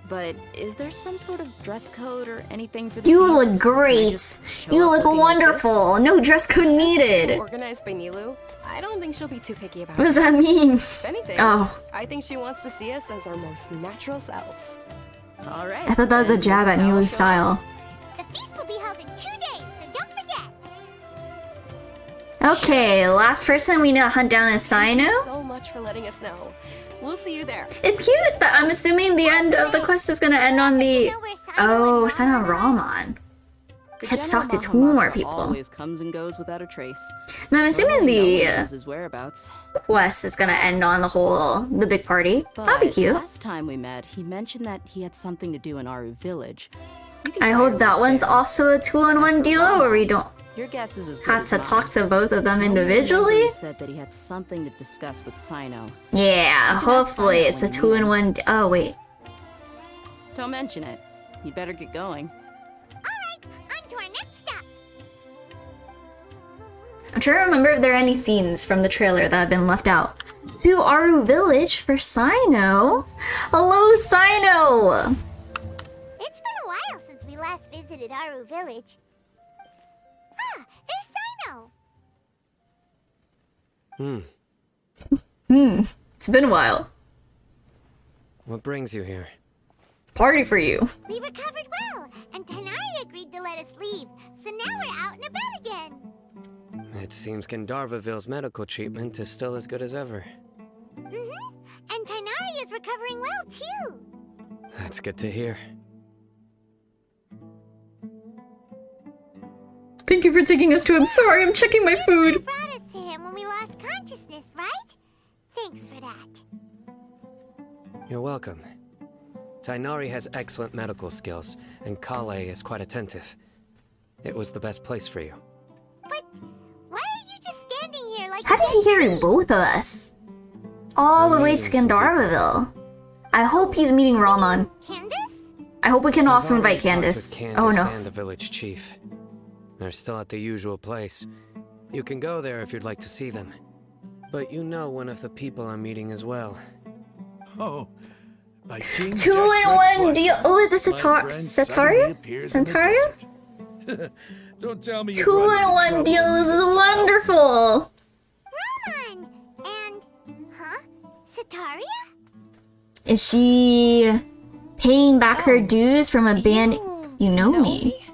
But is there some sort of dress code or anything for the You feast? look great. You look wonderful. No dress code needed. Organized by Nilou, I don't think she'll be too picky about What does it. that mean? If anything, Oh. I think she wants to see us as our most natural selves. All right. I thought that was a jab at Nilu's style. The feast will be held in 2 days, so don't forget. Okay, last person we need to hunt down is Thank Sino. you so much for letting us know. We'll see you there. It's cute, but I'm assuming the end of the quest is gonna end on the... Oh, Sino and Raman. The Let's General talk to 2 more Mahamatra people. Always comes and goes without a trace. Now, I'm assuming No one the knows his whereabouts. quest is gonna end on the big party. That'd be But cute. last time we met, he mentioned that he had something to do in Aru village. You can I try hope your that luck one's there. also a 2-on-1 deal, where we don't Your guess is as good have as to mine. talk to both of them The only individually. remember he said that he had something to discuss with Sino. Yeah, You can ask hopefully Sino it's a when you meet 2-in-1. Oh, wait. Don't mention it. You better get going. On to our next stop. I'm trying to remember if there are any scenes from the trailer that have been left out. To Aru Village for Sino. Hello, Sino! It's been a while since we last visited Aru Village. Ah, there's Sino. It's been a while. What brings you here? Party for you. We recovered well, and Tanaria agreed to let us leave, so now we're out and about again. It seems Gandharvaville's medical treatment is still as good as ever. And Tanaria's recovering well, too. That's good to hear. Thank you for taking us to him. Sorry, I'm checking my food. Brought us to him when we lost consciousness, right? Thanks for that. You're welcome. Tainari has excellent medical skills, and Kale is quite attentive. It was the best place for you. But why are you just standing here like How did he hear both of us? All the way to Gandharvaville. I hope he's meeting Raman. Candace? I hope we can also I've already invite talked Candace. with Candace Oh no. and the village chief. They're still at the usual place. You can go there if you'd like to see them. But you know one of the people I'm meeting as well. Oh, my king 2-in-1 deal. Oh, is it Sitariah? Don't tell me 2-in-1 deal. This is wonderful. Raman! And... Huh? Sitariah? Is she paying back her dues from a band? You know me.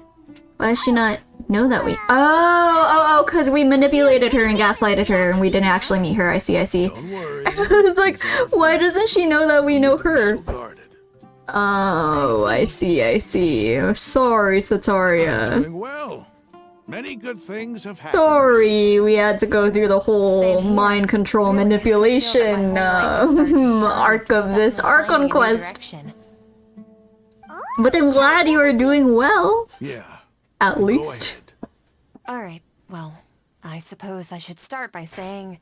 Why does she not know that we? Oh, because we manipulated her and gaslighted her, and we didn't actually meet her. I see. I was like, why doesn't she know that we know her? Oh, I see. Sorry, Sitariah. Doing well. Many good things have happened. Sorry, we had to go through the whole mind control manipulation arc of this Archon quest. But I'm glad you are doing well. Yeah. At least. Alright, well, I suppose I should start by saying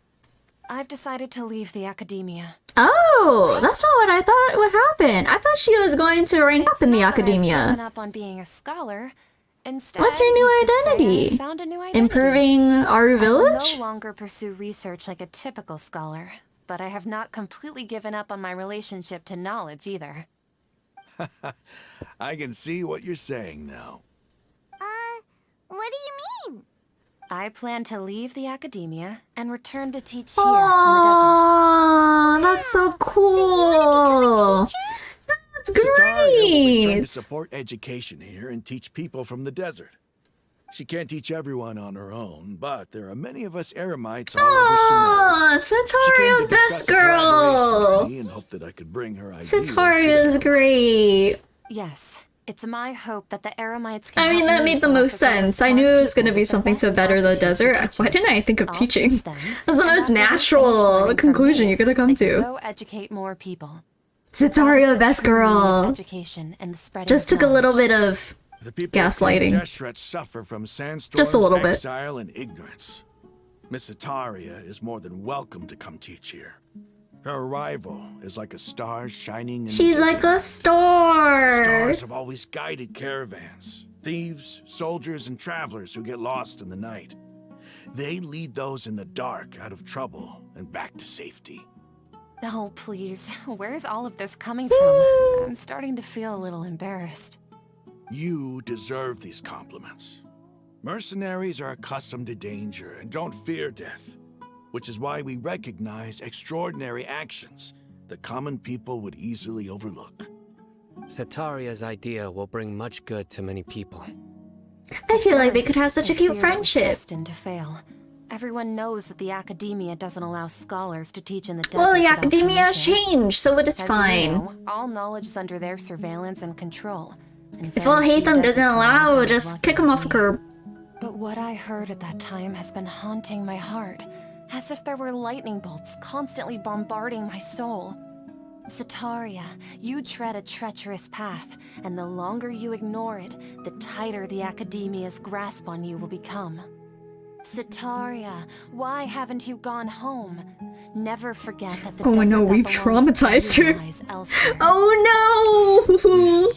I've decided to leave the academia. Oh, that's not what I thought would happen. I thought she was going to rank up in the I've given academia. up on being a scholar. Instead, What's your new you could say identity? I found a new identity. Improving Aru I Village? no longer pursue research like a typical scholar, but I have not completely given up on my relationship to knowledge either. I can see what you're saying now. What do you mean? I plan to leave the academia and return to teach here in the Aww, that's so cool. That's Sitariah will return to great. support education here and teach people from the desert. She can't teach everyone on her own, but there are many of us Eremites all over Sumeru. Aww, Sitariah, best girl. And hoped that I could bring her ideas. Sitaria's great. Yes, it's my hope that the Eremites can I mean, help that me made the select most a group of sense. I knew it was smart going to be people something with the to better the best aptitude for desert. Why didn't I think of I'll teaching? teach them, That's the and most after they finish natural learning from conclusion me, you could have come they can to. Go educate more people. Sitaria, That is the best true meaning of girl. education and the spreading Just of took a little knowledge. bit of The people Gaslighting. of Deshret suffer from sandstorms, Just a little bit. exile, and ignorance. Miss Sitariah is more than welcome to come teach here. Her arrival is like a star shining in She's the like desert a night. star. Stars have always guided caravans, thieves, soldiers, and travelers who get lost in the night. They lead those in the dark out of trouble and back to safety. Oh, please. Where's all of this coming from? I'm starting to feel a little embarrassed. You deserve these compliments. Mercenaries are accustomed to danger and don't fear death, which is why we recognize extraordinary actions that common people would easily overlook. Sitariah's idea will bring much good to many people. I feel like they could have such a I cute feared it was friendship. destined to fail. Everyone knows that the academia doesn't allow scholars to teach in the desert. Well, the without academia has permission. changed, so it is As you fine. know, all knowledge is under their surveillance and control. And If all very hate few them desert doesn't allow, dwellers are as just lucky kick them as off a me. curb. But what I heard at that time has been haunting my heart, as if there were lightning bolts constantly bombarding my soul. Sitariah, you tread a treacherous path, and the longer you ignore it, the tighter the academia's grasp on you will become. Sitariah, why haven't you gone home? Never forget that the Oh desert no, that we've belongs to traumatized you her. lies elsewhere. Oh no!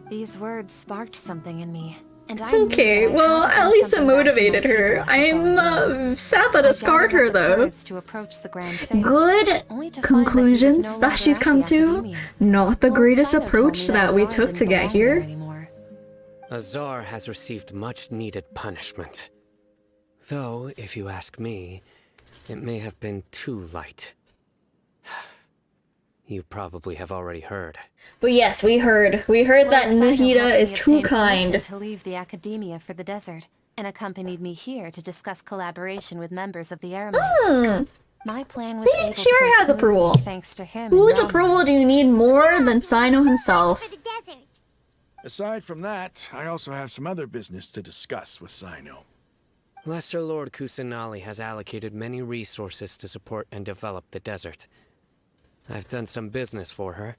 These words sparked something in me, and I Okay, well, at least it motivated her. I'm sad that it scarred her though. to approach the Grand Sage, Good only to find that he was conclusions no that longer she's at come the to. academia. Not the greatest Sino told approach me that we Azar took didn't to get belong there here. anymore. Azar has received much needed punishment. Though, if you ask me, it may have been too light. You probably have already heard. But yes, we heard. We heard that Lord Sino Nahida helped is me too obtain permission kind. to leave the academia for the desert, and accompanied me here to discuss collaboration with members of the Eremites. My plan was able She to already go has smoothly approval. thanks to him. Whose and approval do you need more than Sino himself? Aside from that, I also have some other business to discuss with Sino. Lesser Lord Kusanali has allocated many resources to support and develop the desert. I've done some business for her,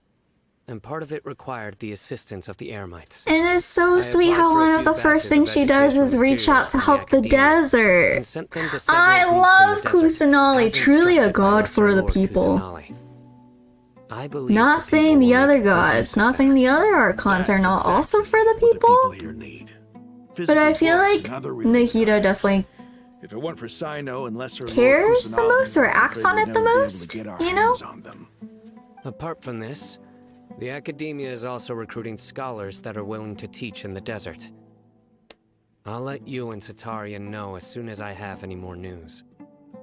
and part of it required the assistance of the Eremites. And it's so sweet applied how for a one of few the first batches things of she does is educational reach out to materials help from the the academia, desert. and sent them to several I groups in love the desert, Kusanali, as truly a instructed by god Lesser for the Lord people. Kusanali. I believe Not the saying people the will other make good gods, use not of saying the other archons are not also for the people. But I feel like Nahida definitely If it weren't for Sino and Lesser cares Lord the Kusanali, most or I'm acts afraid on we'd it the never be able to most, get our you know? hands on them. Apart from this, the academia is also recruiting scholars that are willing to teach in the desert. I'll let you and Sitariah know as soon as I have any more news.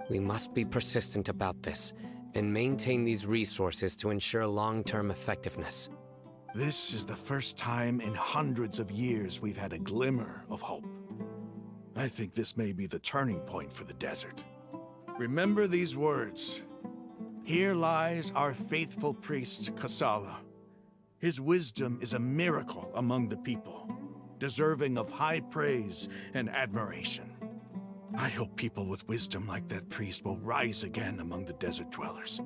We must be persistent about this, and maintain these resources to ensure long-term effectiveness. This is the first time in hundreds of years we've had a glimmer of hope. I think this may be the turning point for the desert. Remember these words. Here lies our faithful priest, Kasala. His wisdom is a miracle among the people, deserving of high praise and admiration. I hope people with wisdom like that priest will rise again among the desert dwellers.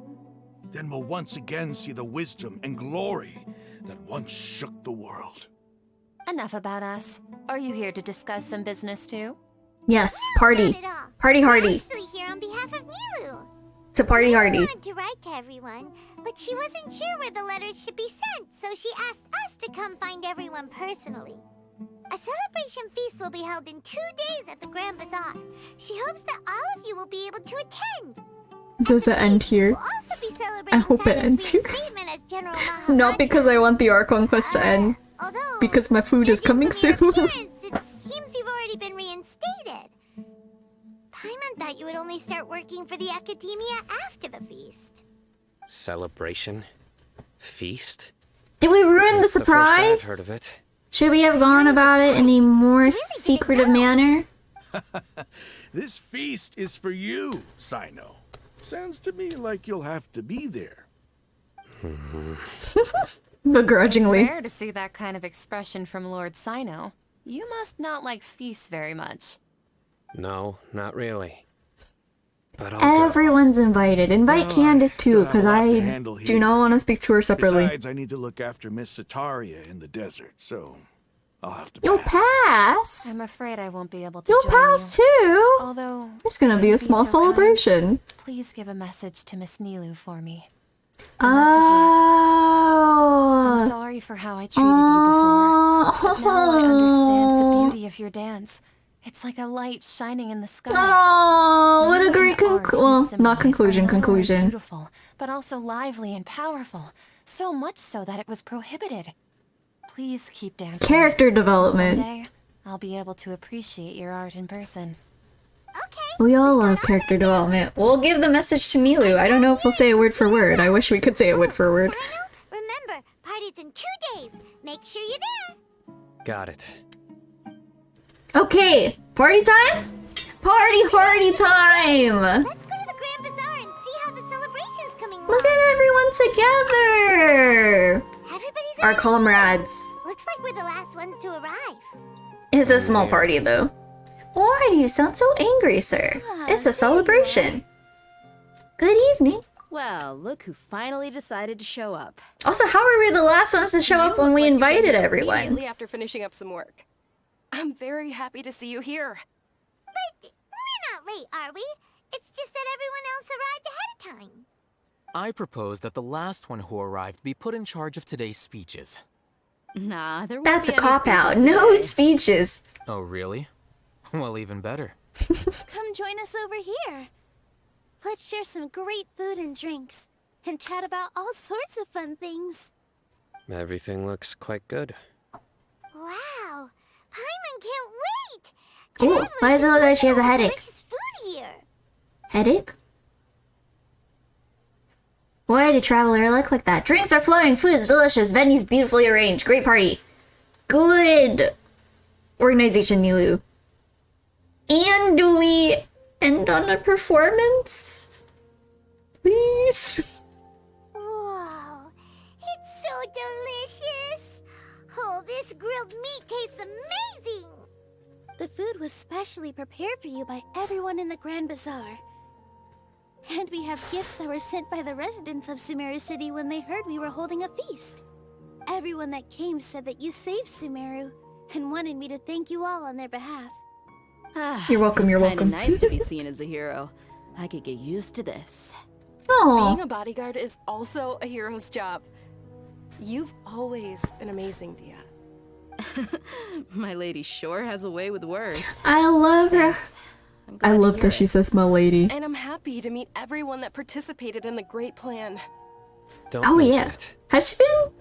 Then we'll once again see the wisdom and glory that once shook the world. Enough about us. Are you here to discuss some business too? Yes, party. Party hardy. Actually here on behalf of Milu. It's a party I hardy. wanted to write to everyone, but she wasn't sure where the letters should be sent, so she asked us to come find everyone personally. A celebration feast will be held in 2 days at the Grand Bazaar. She hopes that all of you will be able to attend. Does it end here? Also be I celebrating hope it Sino's ends here. reinstatement as General Not because I want the Archon quest to end. Because my food is coming soon. It seems you've already been reinstated. Paimon thought you would only start working for the Academia after the feast. Celebration? Feast? Did we ruin the It's the first I've surprise? heard of it. Should we have gone about it in a more secretive manner? This feast is for you, Sino. Sounds to me like you'll have to be there. Begrudgingly. It's rare to see that kind of expression from Lord Sino. You must not like feasts very much. No, not really. But I'll Everyone's invited. Invite Candace too, because I do not want to speak to her separately. Besides, I need to look after Miss Sitariah in the desert, so I'll have to You'll pass. I'm afraid I won't be able to You'll join pass you. too. Although It's gonna be if a you'd small so kind, celebration. please give a message to Miss Nilu for me. Oh. I'm sorry for how I treated you before. But now I understand the beauty of your dance. It's like a light shining in the sky. Oh, what You a great and art you well, not symbolize conclusion, are not only conclusion. Beautiful, but also lively and powerful. So much so that it was prohibited. Please keep dancing. Character development. Someday, I'll be able to appreciate your art in person. We all love character development. We'll give the message to Milu. I don't know if we'll say it word for word. I wish we could say it word for word. Remember, party's in 2 days. Make sure you're there. Got it. Okay, party time? Party time! Let's go to the Grand Bazaar and see how the celebration's coming along. Look at everyone together! Everybody's Our already comrades. here. Looks like we're the last ones to arrive. It's a small party though. Why do you sound so angry, sir? It's a celebration. Good evening. Well, look who finally decided to show up. Also, how are we the last ones to show up when we invited everyone? Immediately after finishing up some work. I'm very happy to see you here. But we're not late, are we? It's just that everyone else arrived ahead of time. I propose that the last one who arrived be put in charge of today's speeches. Nah, there won't That's a be any cop-out. speeches No today. speeches. Oh, really? Well, even better. Come join us over here. Let's share some great food and drinks, and chat about all sorts of fun things. Everything looks quite good. Wow! Paimon can't wait! Ooh, why does it look like she has a headache? Delicious food here! Headache? Why did Traveler look like that? Drinks are flowing, food is delicious, venues beautifully arranged, great party. Good organization, Milu. And do we end on a performance? Please? Whoa! It's so delicious! Oh, this grilled meat tastes amazing! The food was specially prepared for you by everyone in the Grand Bazaar. And we have gifts that were sent by the residents of Sumeru City when they heard we were holding a feast. Everyone that came said that you saved Sumeru and wanted me to thank you all on their behalf. You're welcome, you're welcome. It's nice to be seen as a hero. I could get used to this. Being a bodyguard is also a hero's job. You've always been amazing, Dia. My lady sure has a way with words. I love her. I love that she says my lady. And I'm happy to meet everyone that participated in the great plan. Oh yeah. Has she been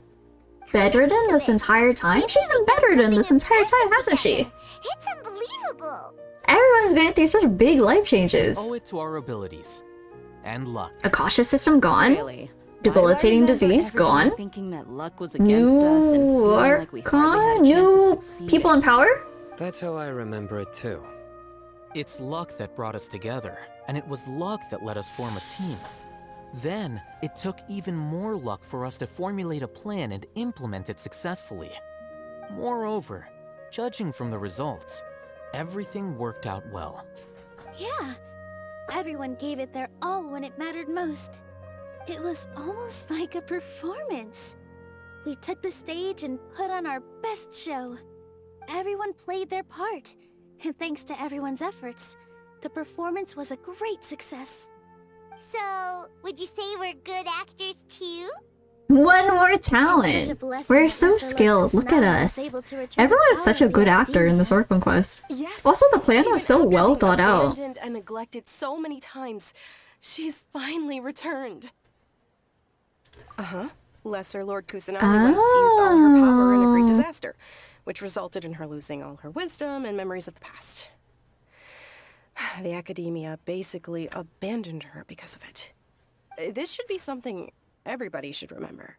bedridden this entire time? She's been bedridden this entire time, hasn't she? It's unbelievable! Everyone is going through such big life changes. Owe it to our abilities. And luck. A cautious system gone. Really? Debilitating disease gone. Thinking that luck was against us and New feeling like we hardly had a Archon. chance of New succeeding. people in power. That's how I remember it too. It's luck that brought us together, and it was luck that let us form a team. Then, it took even more luck for us to formulate a plan and implement it successfully. Moreover, judging from the results, everything worked out well. Yeah. Everyone gave it their all when it mattered most. It was almost like a performance. We took the stage and put on our best show. Everyone played their part, and thanks to everyone's efforts, the performance was a great success. So, would you say we're good actors too? One more talent. We're so skilled. Look at us. Everyone is such a good actor in this Orphan Quest. Yes. Also, the plan was so well thought out. Abandoned and neglected so many times. She's finally returned. Lesser Lord Kusanagi once used all her power in a great disaster, which resulted in her losing all her wisdom and memories of the past. The Academia basically abandoned her because of it. This should be something everybody should remember.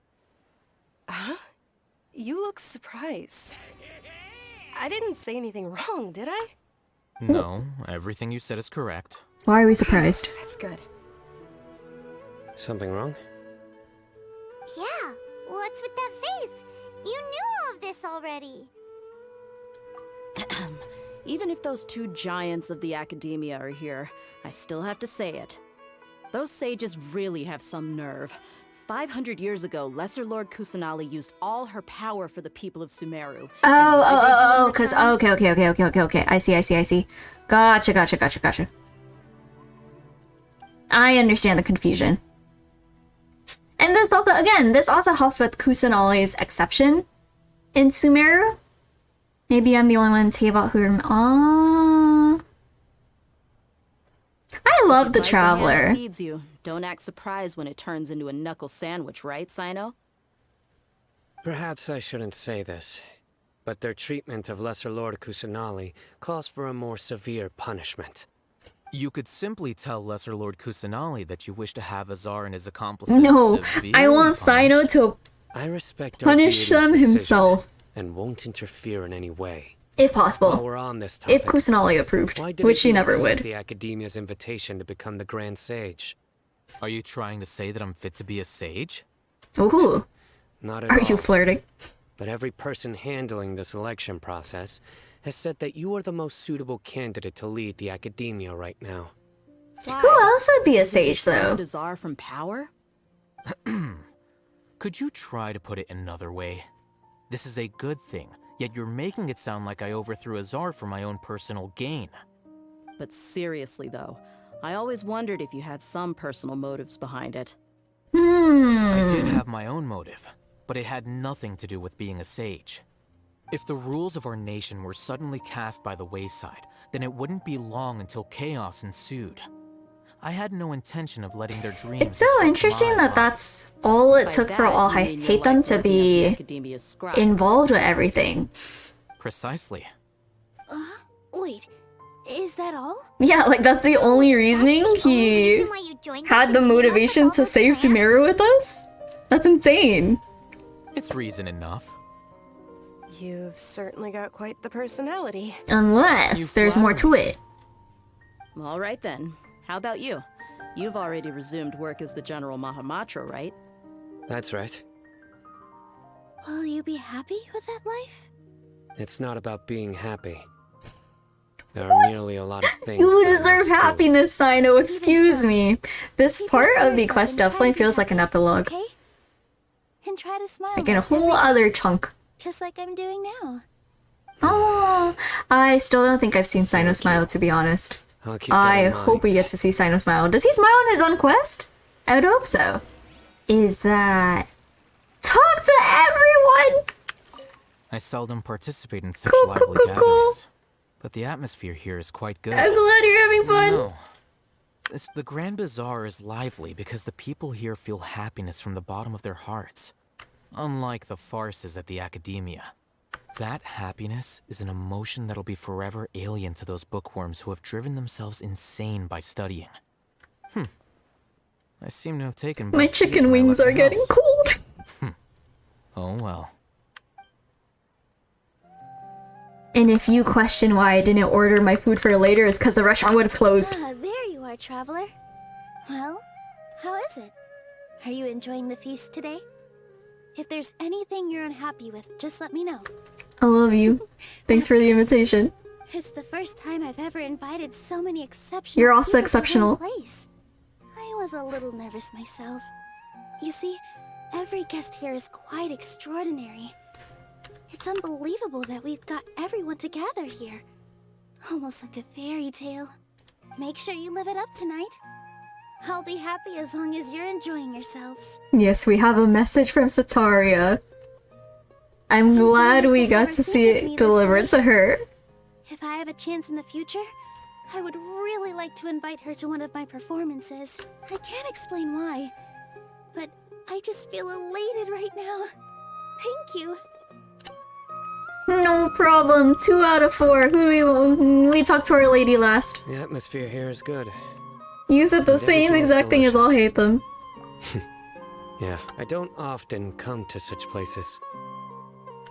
Huh? You look surprised. I didn't say anything wrong, did I? No, everything you said is correct. Why are we surprised? That's good. Something wrong? Yeah, what's with that face? You knew all of this already. Even if those two giants of the Academia are here, I still have to say it. Those sages really have some nerve. 500 years ago, Lesser Lord Kusanali used all her power for the people of Sumeru. Because okay. I see. Gotcha. I understand the confusion. And this also helps with Kusanali's exception in Sumeru. Maybe I'm the only one to say about who. I love the Traveler. Feeds you. Don't act surprised when it turns into a knuckle sandwich, right, Sino? Perhaps I shouldn't say this, but their treatment of Lesser Lord Kusanali calls for a more severe punishment. You could simply tell Lesser Lord Kusanali that you wish to have Azar and his accomplices I want Sino to punish them himself. And won't interfere in any way. If possible. While we're on this topic, if Kusanali approved, which she never would. The Academia's invitation to become the Grand Sage. Are you trying to say that I'm fit to be a sage? Ooh. Not at all. Are you flirting? But every person handling the selection process has said that you are the most suitable candidate to lead the Academia right now. Why? Who else would be a sage, though? Azar from power? Could you try to put it another way? This is a good thing, yet you're making it sound like I overthrew Azar for my own personal gain. But seriously, though, I always wondered if you had some personal motives behind it. I did have my own motive, but it had nothing to do with being a sage. If the rules of our nation were suddenly cast by the wayside, then it wouldn't be long until chaos ensued. I had no intention of letting their dreams. It's so interesting that that's all it took for all hate them to be involved with everything. Precisely. Wait, is that all? Yeah, like that's the only reasoning he had the motivation to save Sumeru with us? That's insane. It's reason enough. You've certainly got quite the personality. Unless there's more to it. All right then. How about you? You've already resumed work as the General Mahamatra, right? That's right. Will you be happy with that life? It's not about being happy. There are merely a lot of things. You deserve happiness, Sino. Excuse me. This part of the quest definitely feels like an epilogue. Okay? And try to smile. Like in a whole other chunk. Just like I'm doing now. Oh, I still don't think I've seen Sino smile, to be honest. I hope we get to see Sino smile. Does he smile on his own quest? I would hope so. Is that... Talk to everyone! I seldom participate in such lively gatherings, but the atmosphere here is quite good. I'm glad you're having fun. No. The Grand Bazaar is lively because the people here feel happiness from the bottom of their hearts, unlike the farces at the Academia. That happiness is an emotion that'll be forever alien to those bookworms who have driven themselves insane by studying. I seem to have taken both. My chicken wings are getting cold. Oh well. And if you question why I didn't order my food for later, it's because the restaurant would have closed. Ah, there you are, traveler. Well, how is it? Are you enjoying the feast today? If there's anything you're unhappy with, just let me know. I love you. Thanks for the invitation. It's the first time I've ever invited so many exceptional You're also people to exceptional. one place. I was a little nervous myself. You see, every guest here is quite extraordinary. It's unbelievable that we've got everyone together here. Almost like a fairy tale. Make sure you live it up tonight. I'll be happy as long as you're enjoying yourselves. Yes, we have a message from Sitariah. I'm glad we got to see it delivered to her. If I have a chance in the future, I would really like to invite her to one of my performances. I can't explain why, but I just feel elated right now. Thank you. No problem. 2 out of 4. Who do we talked to our lady last? The atmosphere here is good. You said the same exact thing as I'll hate them. Yeah, I don't often come to such places,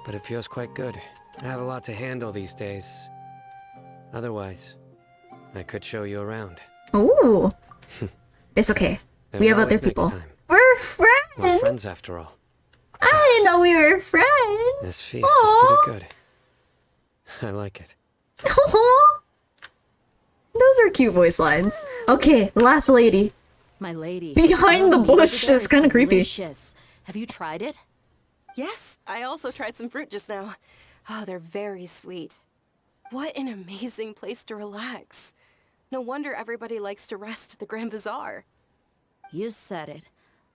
but it feels quite good. I have a lot to handle these days. Otherwise, I could show you around. Ooh. It's okay. We have other people. We're friends! We're friends after all. I didn't know we were friends! This feast is pretty good. I like it. Those are cute voice lines. Okay, last lady. My lady. Behind the bush is kind of creepy. Delicious. Have you tried it? Yes, I also tried some fruit just now. Oh, they're very sweet. What an amazing place to relax. No wonder everybody likes to rest at the Grand Bazaar. You said it.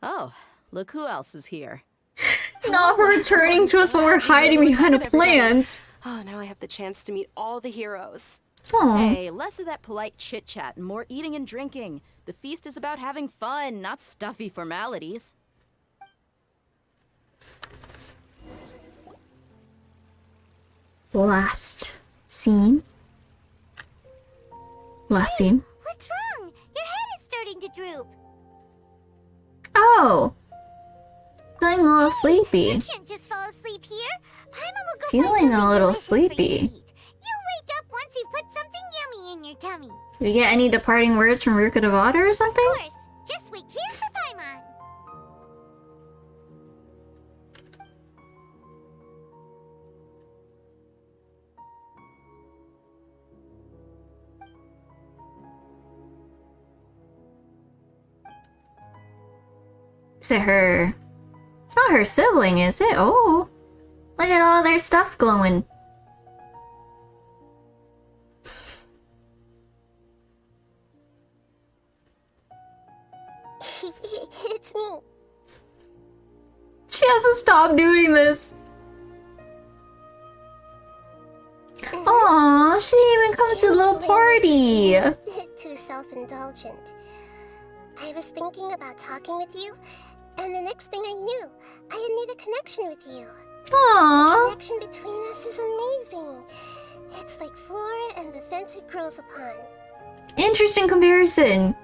Oh, look who else is here. Not for returning to us while we're hiding behind a plant. Oh, now I have the chance to meet all the heroes. Aww. Hey, less of that polite chit-chat and more eating and drinking. The feast is about having fun, not stuffy formalities. Last scene. Last scene. What's wrong? Your head is starting to droop. Oh. Feeling a little sleepy. You can't just fall asleep here. Paimon will go Feeling a little sleepy. You'll wake up once you put something yummy in your tummy. Do you get any departing words from Ruka devata or something? Of course. Just wait here for Paimon. Is it her? It's not her sibling, is it? Oh. Look at all their stuff glowing. It's me. She has to stop doing this. Aww, she didn't even come to the little party. A bit too self-indulgent. I was thinking about talking with you, and the next thing I knew, I had made a connection with you. Aww. The connection between us is amazing. It's like flora and the fence it grows upon. Interesting comparison.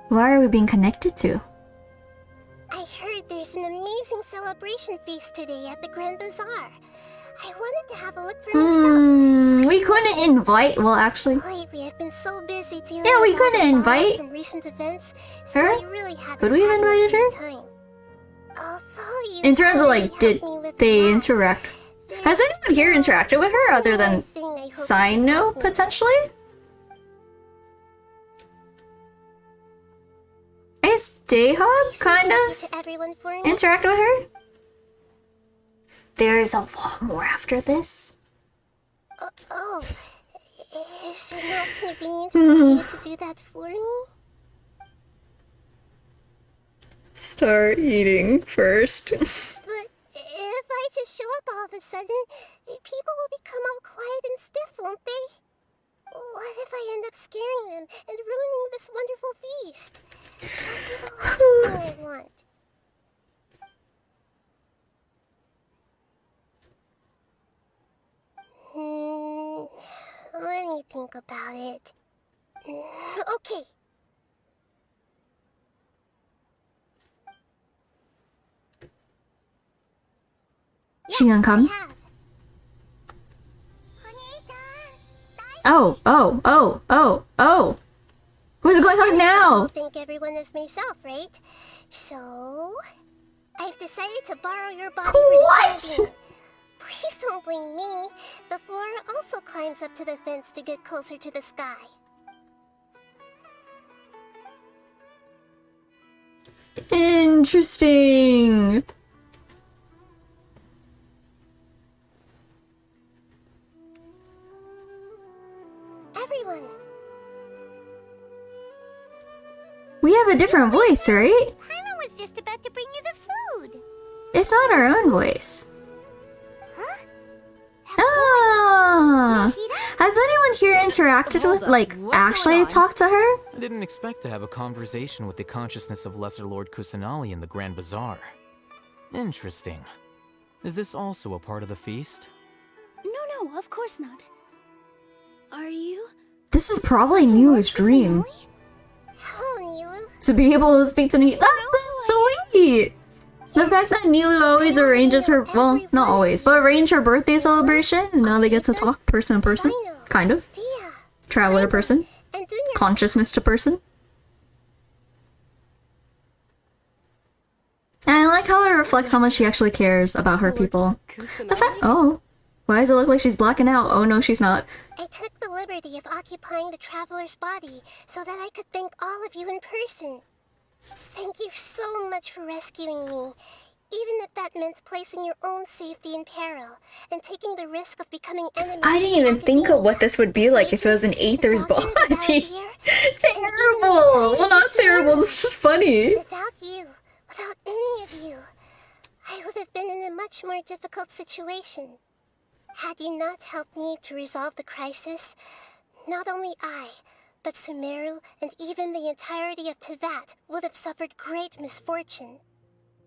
Why are we being connected to? I heard there's an amazing celebration feast today at the Grand Bazaar. I wanted to have a look for myself. We couldn't invite. Well, actually, Lately, I've been so busy dealing yeah, we with all couldn't the invite fallout from recent events, so her. I really haven't Could we have had invited any her? free time. Although you In terms of already like, did helped me with they the interact? Has anyone here interacted with her other than Sino potentially? I guess Dayhawk kind of interacted with her. There's a lot more after this. Oh, is it not convenient for you to do that for me? Start eating first. But if I just show up all of a sudden, people will become all quiet and stiff, won't they? What if I end up scaring them and ruining this wonderful feast? That'd be the last thing I want. Let me think about it. Okay. She gonna come? Oh. What's going on now? I think everyone is myself, right? So, I've decided to borrow your body for the time being. Please don't blame me. The flora also climbs up to the fence to get closer to the sky. Interesting. Everyone. We have a different voice, right? Paimon was just about to bring you the food. It's not our own voice. Ah! Has anyone here interacted with, like, actually talked to her? I didn't expect to have a conversation with the consciousness of Lesser Lord Kusanali in the Grand Bazaar. Interesting. Is this also a part of the feast? No, of course not. Are you? This is probably Nilu's dream. To be able to speak to Nilu. That's sweet! The fact that Nilu always arranges her, well, not always, but arrange her birthday celebration, and now they get to talk person to person. Kind of. Traveler to person. Consciousness to person. And I like how it reflects how much she actually cares about her people. The fact, oh. Why does it look like she's blacking out? Oh no, she's not. I took the liberty of occupying the traveler's body so that I could thank all of you in person. Thank you so much for rescuing me. Even if that meant placing your own safety in peril and taking the risk of becoming enemies. I didn't even think of what this would be like if it was an Aether's body. Terrible! Well, not terrible, this is funny. Without you, without any of you, I would have been in a much more difficult situation. Had you not helped me to resolve the crisis, not only I, but Sumeru and even the entirety of Teyvat would have suffered great misfortune.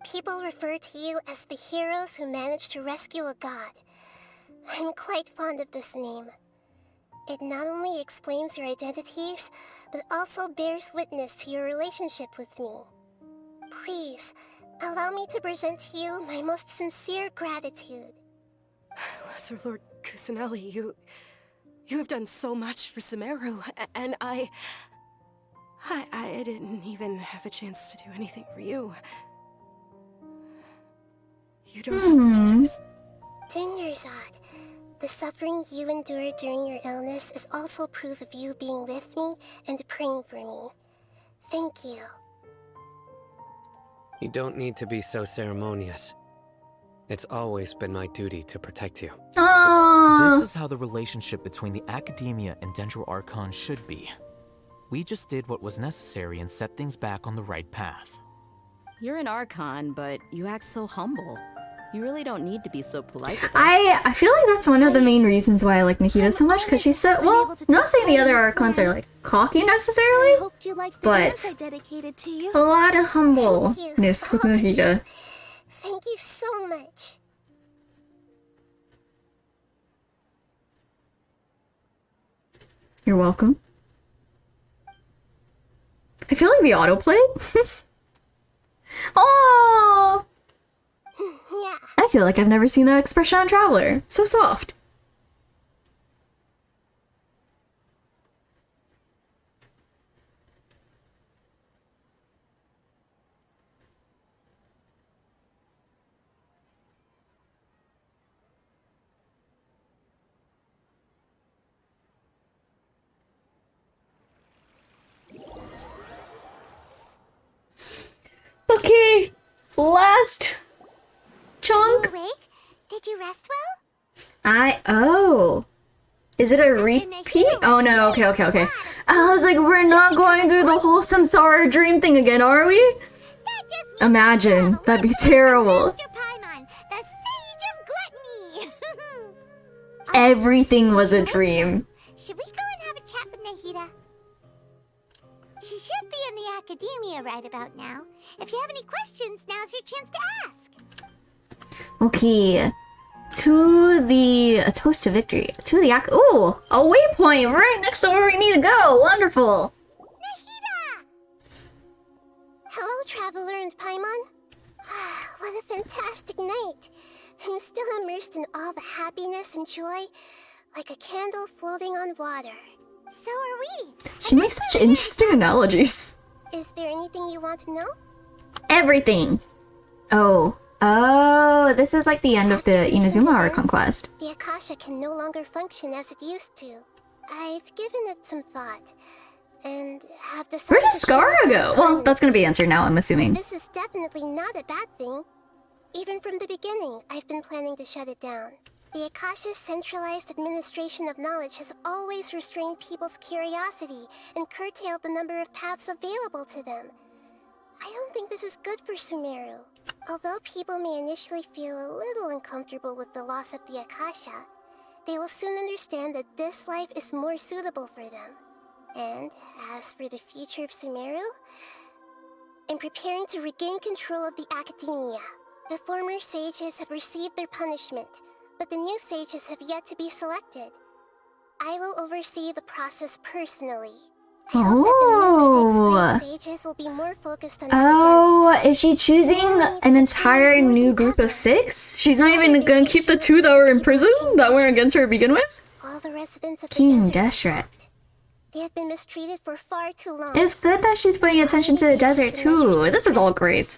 People refer to you as the heroes who managed to rescue a god. I'm quite fond of this name. It not only explains your identities, but also bears witness to your relationship with me. Please, allow me to present to you my most sincere gratitude. Lesser Lord Kusanali, you have done so much for Sumeru, and I didn't even have a chance to do anything for you. You don't have to do this. Dinyerzad, the suffering you endured during your illness is also proof of you being with me and praying for me. Thank you. You don't need to be so ceremonious. It's always been my duty to protect you. This is how the relationship between the Academia and Sumeru Archon should be. We just did what was necessary and set things back on the right path. You're an Archon, but you act so humble. You really don't need to be so polite with us. I feel like that's one of the main reasons why I like Nahida so much, because she's so, well, not saying the other Archons are like cocky necessarily, but a lot of humbleness with Nahida. Thank you so much. You're welcome. I feel like the autoplay. Oh, yeah. I feel like I've never seen that expression on Traveler. So soft. Okay, last chunk. You awake? Did you rest well? Oh. Is it a repeat? Oh no, okay. I was like, we're not going through the whole samsara dream thing again, are we? Imagine, that'd be terrible. Everything was a dream. Should we go and have a chat with Nahida? She should be in the academia right about now. If you have any questions, now's your chance to ask. Okay. A toast to victory. To the ooh, a waypoint right next to where we need to go. Wonderful. Nahida! Hello, Traveler and Paimon. What a fantastic night. I'm still immersed in all the happiness and joy, like a candle floating on water. So are we. She makes such interesting analogies. Is there anything you want to know? Everything. Oh, this is like the end of the Inazuma Archon quest. The Akasha can no longer function as it used to. I've given it some thought, and have decided. Where did Skara go? Well, that's gonna be answered now, I'm assuming. This is definitely not a bad thing. Even from the beginning, I've been planning to shut it down. The Akasha's centralized administration of knowledge has always restrained people's curiosity and curtailed the number of paths available to them. I don't think this is good for Sumeru. Although people may initially feel a little uncomfortable with the loss of the Akasha, they will soon understand that this life is more suitable for them. And as for the future of Sumeru, I'm preparing to regain control of the Academia. The former sages have received their punishment, but the new sages have yet to be selected. I will oversee the process personally. I hope that the new 6 sages will be more focused on academics. Is she choosing an entire new group of 6? She's not even gonna keep the 2 that were in prison that were against her to begin with? All the residents of King the desert. Deshret. They have been mistreated for far too long. It's good that she's paying attention to the desert too. This is all great.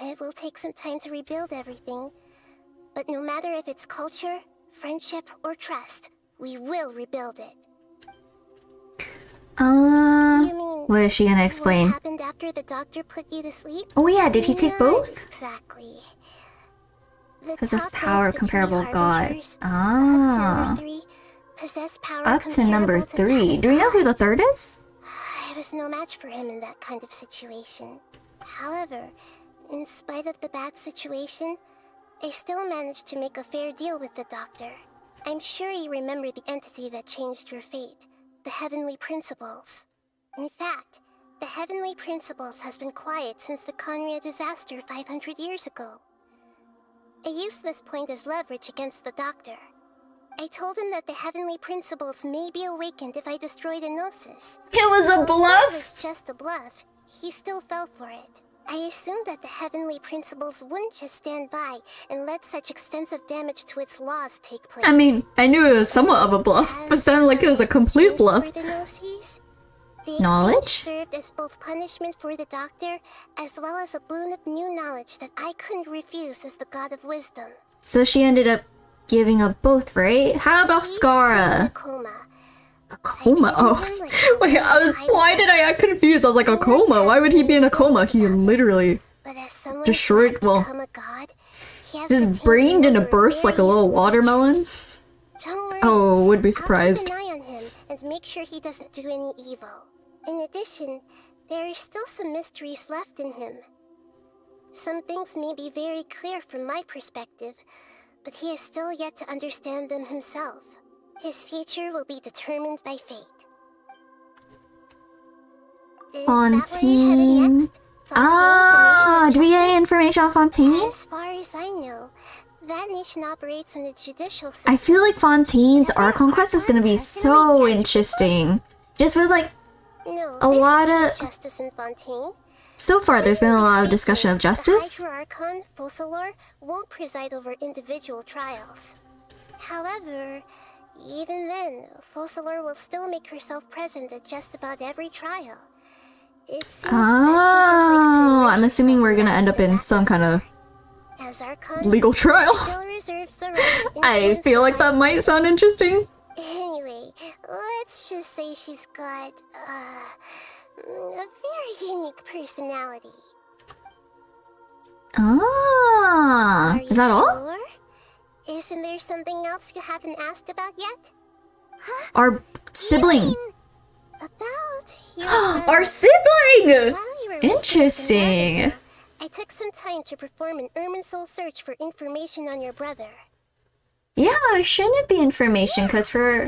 It will take some time to rebuild everything, but no matter if it's culture, friendship, or trust, we will rebuild it. You mean What is she gonna explain? What happened after the doctor put you to sleep? Oh yeah, did he take both? Exactly. Possess power comparable god. Ah. Up to number 3. Do we know who the third is? I was no match for him in that kind of situation. However, in spite of the bad situation, I still managed to make a fair deal with the doctor. I'm sure you remember the entity that changed your fate, the Heavenly Principles. In fact, the Heavenly Principles has been quiet since the Conria disaster 500 years ago. I used this point as leverage against the doctor. I told him that the Heavenly Principles may be awakened if I destroy the gnosis. It was a bluff? It was just a bluff. He still fell for it. I assumed that the Heavenly Principles wouldn't just stand by and let such extensive damage to its laws take place. I mean, I knew it was somewhat of a bluff, but it sounded like it was a complete bluff. The Knowledge? served as both punishment for the doctor, as well as a boon of new knowledge that I couldn't refuse as the god of wisdom. So she ended up giving up both, right? How about Scara? A coma? Oh, wait, why did I get confused? I was like, a coma? Why would he be in a coma? He literally destroyed, well, his brain didn't burst like a little watermelon. Oh, would be surprised. Keep an eye on him and make sure he doesn't do any evil. In addition, there are still some mysteries left in him. Some things may be very clear from my perspective, but he is still yet to understand them himself. His future will be determined by fate. Fontaine. Ah, do we get any information on Fontaine? As far as I know, that nation operates in a judicial system. I feel like Fontaine's Archon quest is gonna be so interesting. Just with like a lot of justice in Fontaine. So far, there's been a lot of discussion of justice. The Hydra Archon, Focalor, won't preside over individual trials. However, even then, Focalor will still make herself present at just about every trial. It seems I'm assuming we're gonna end up in some kind of legal trial. I feel like that might sound interesting. Anyway, let's just say she's got a very unique personality. Is that all? Sure? Isn't there something else you haven't asked about yet? Huh? Our sibling. About your Our sibling! Interesting. I took some time to perform an Irminsul search for information on your brother. Yeah, shouldn't it be information? Because for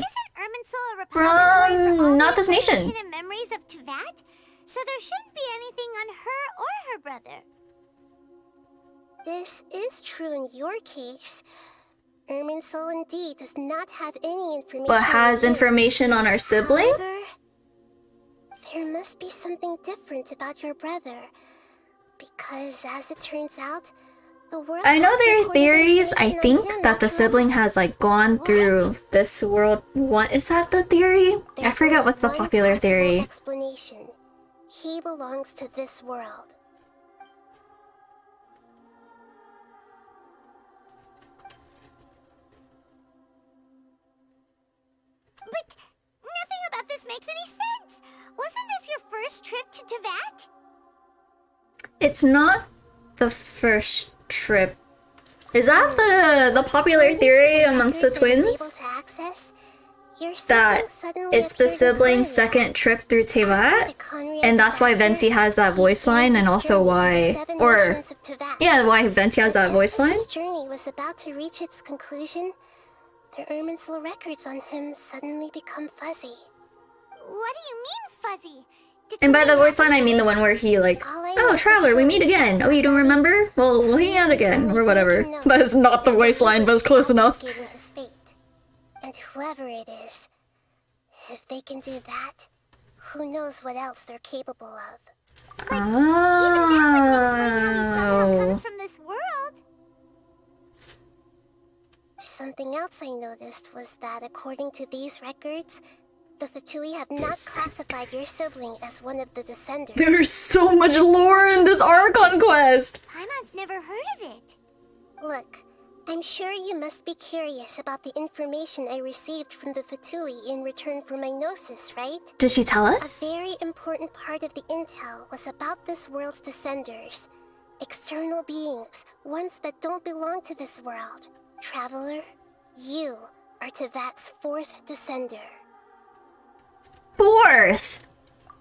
from not this nation. And memories of Tevat, so there shouldn't be anything on her or her brother. This is true in your case. Irminsul indeed does not have any information. But has information on our sibling? However, there must be something different about your brother. Because as it turns out, the world I know there are theories. I think that the sibling has like gone through this world. What is that the theory? I forget what's the popular theory. Explanation. He belongs to this world. But nothing about this makes any sense. Wasn't this your first trip to Tevat? It's not the first trip. Is that the popular theory amongst the twins? That it's the sibling's second trip through Tevat? And that's why Venti has that voice line, and also why... Or... Yeah, why Venti has that voice line? His journey was about to reach its conclusion. The Irminsul records on him suddenly become fuzzy. What do you mean, fuzzy? And by the voice line, I mean the one where he like, oh, Traveler, we meet again. Oh, you don't remember? Well, we'll hang out again, or whatever. That is not the voice line, but it's close enough. And whoever it is, if they can do that, who knows what else they're capable of. Oh. From this world. Something else I noticed was that according to these records, the Fatui have not classified your sibling as one of the descendants. There's so much lore in this Archon quest! Paimon's never heard of it. Look, I'm sure you must be curious about the information I received from the Fatui in return for my gnosis, right? Did she tell us? A very important part of the intel was about this world's descenders. External beings, ones that don't belong to this world. Traveler, you are Tevat's 4th descender. 4th?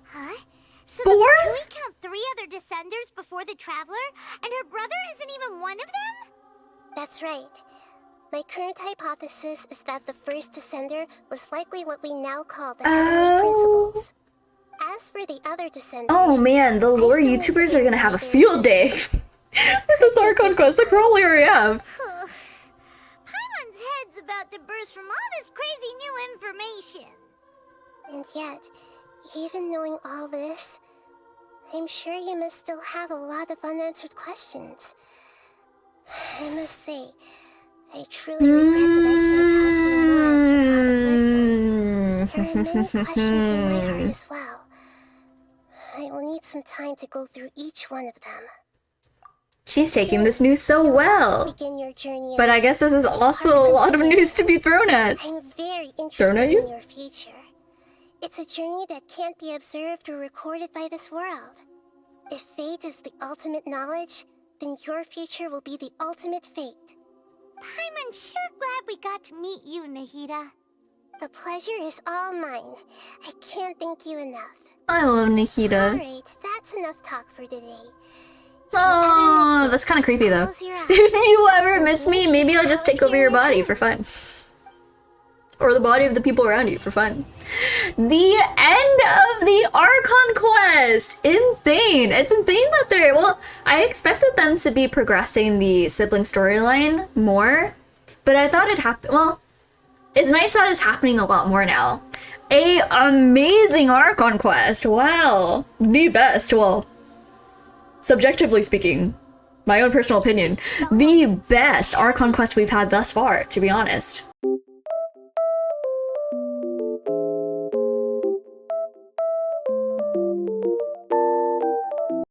Huh? So Fourth? the Fatui count 3 other descenders before the Traveler, and her brother isn't even one of them? That's right. My current hypothesis is that the first descender was likely what we now call the Heavenly Principles. As for the other descenders... Oh man, the lore YouTubers are gonna have a field day with this Archon quest. They probably already have. Paimon's head's about to burst from all this crazy new information. And yet, even knowing all this, I'm sure you must still have a lot of unanswered questions. I must say, I truly regret that I can't help you more as the God of Wisdom. There are many questions in my heart as well. I will need some time to go through each one of them. She's taking this news so well. But I guess this is also a lot of news to be thrown at. I'm very interested in your future. It's a journey that can't be observed or recorded by this world. If fate is the ultimate knowledge, then your future will be the ultimate fate. Paimon's sure glad we got to meet you, Nahida. The pleasure is all mine. I can't thank you enough. I love Nahida. Alright, that's enough talk for today. Oh, that's kind of creepy though. If you ever miss me, maybe I'll just take over your body for fun. Or the body of the people around you for fun. The end of the Archon quest! Insane! It's insane that they're... Well, I expected them to be progressing the sibling storyline more. But I thought it happened... Well, it's nice that it's happening a lot more now. A amazing Archon quest! Wow! The best, well... Subjectively speaking, my own personal opinion, the best Archon quest we've had thus far, to be honest.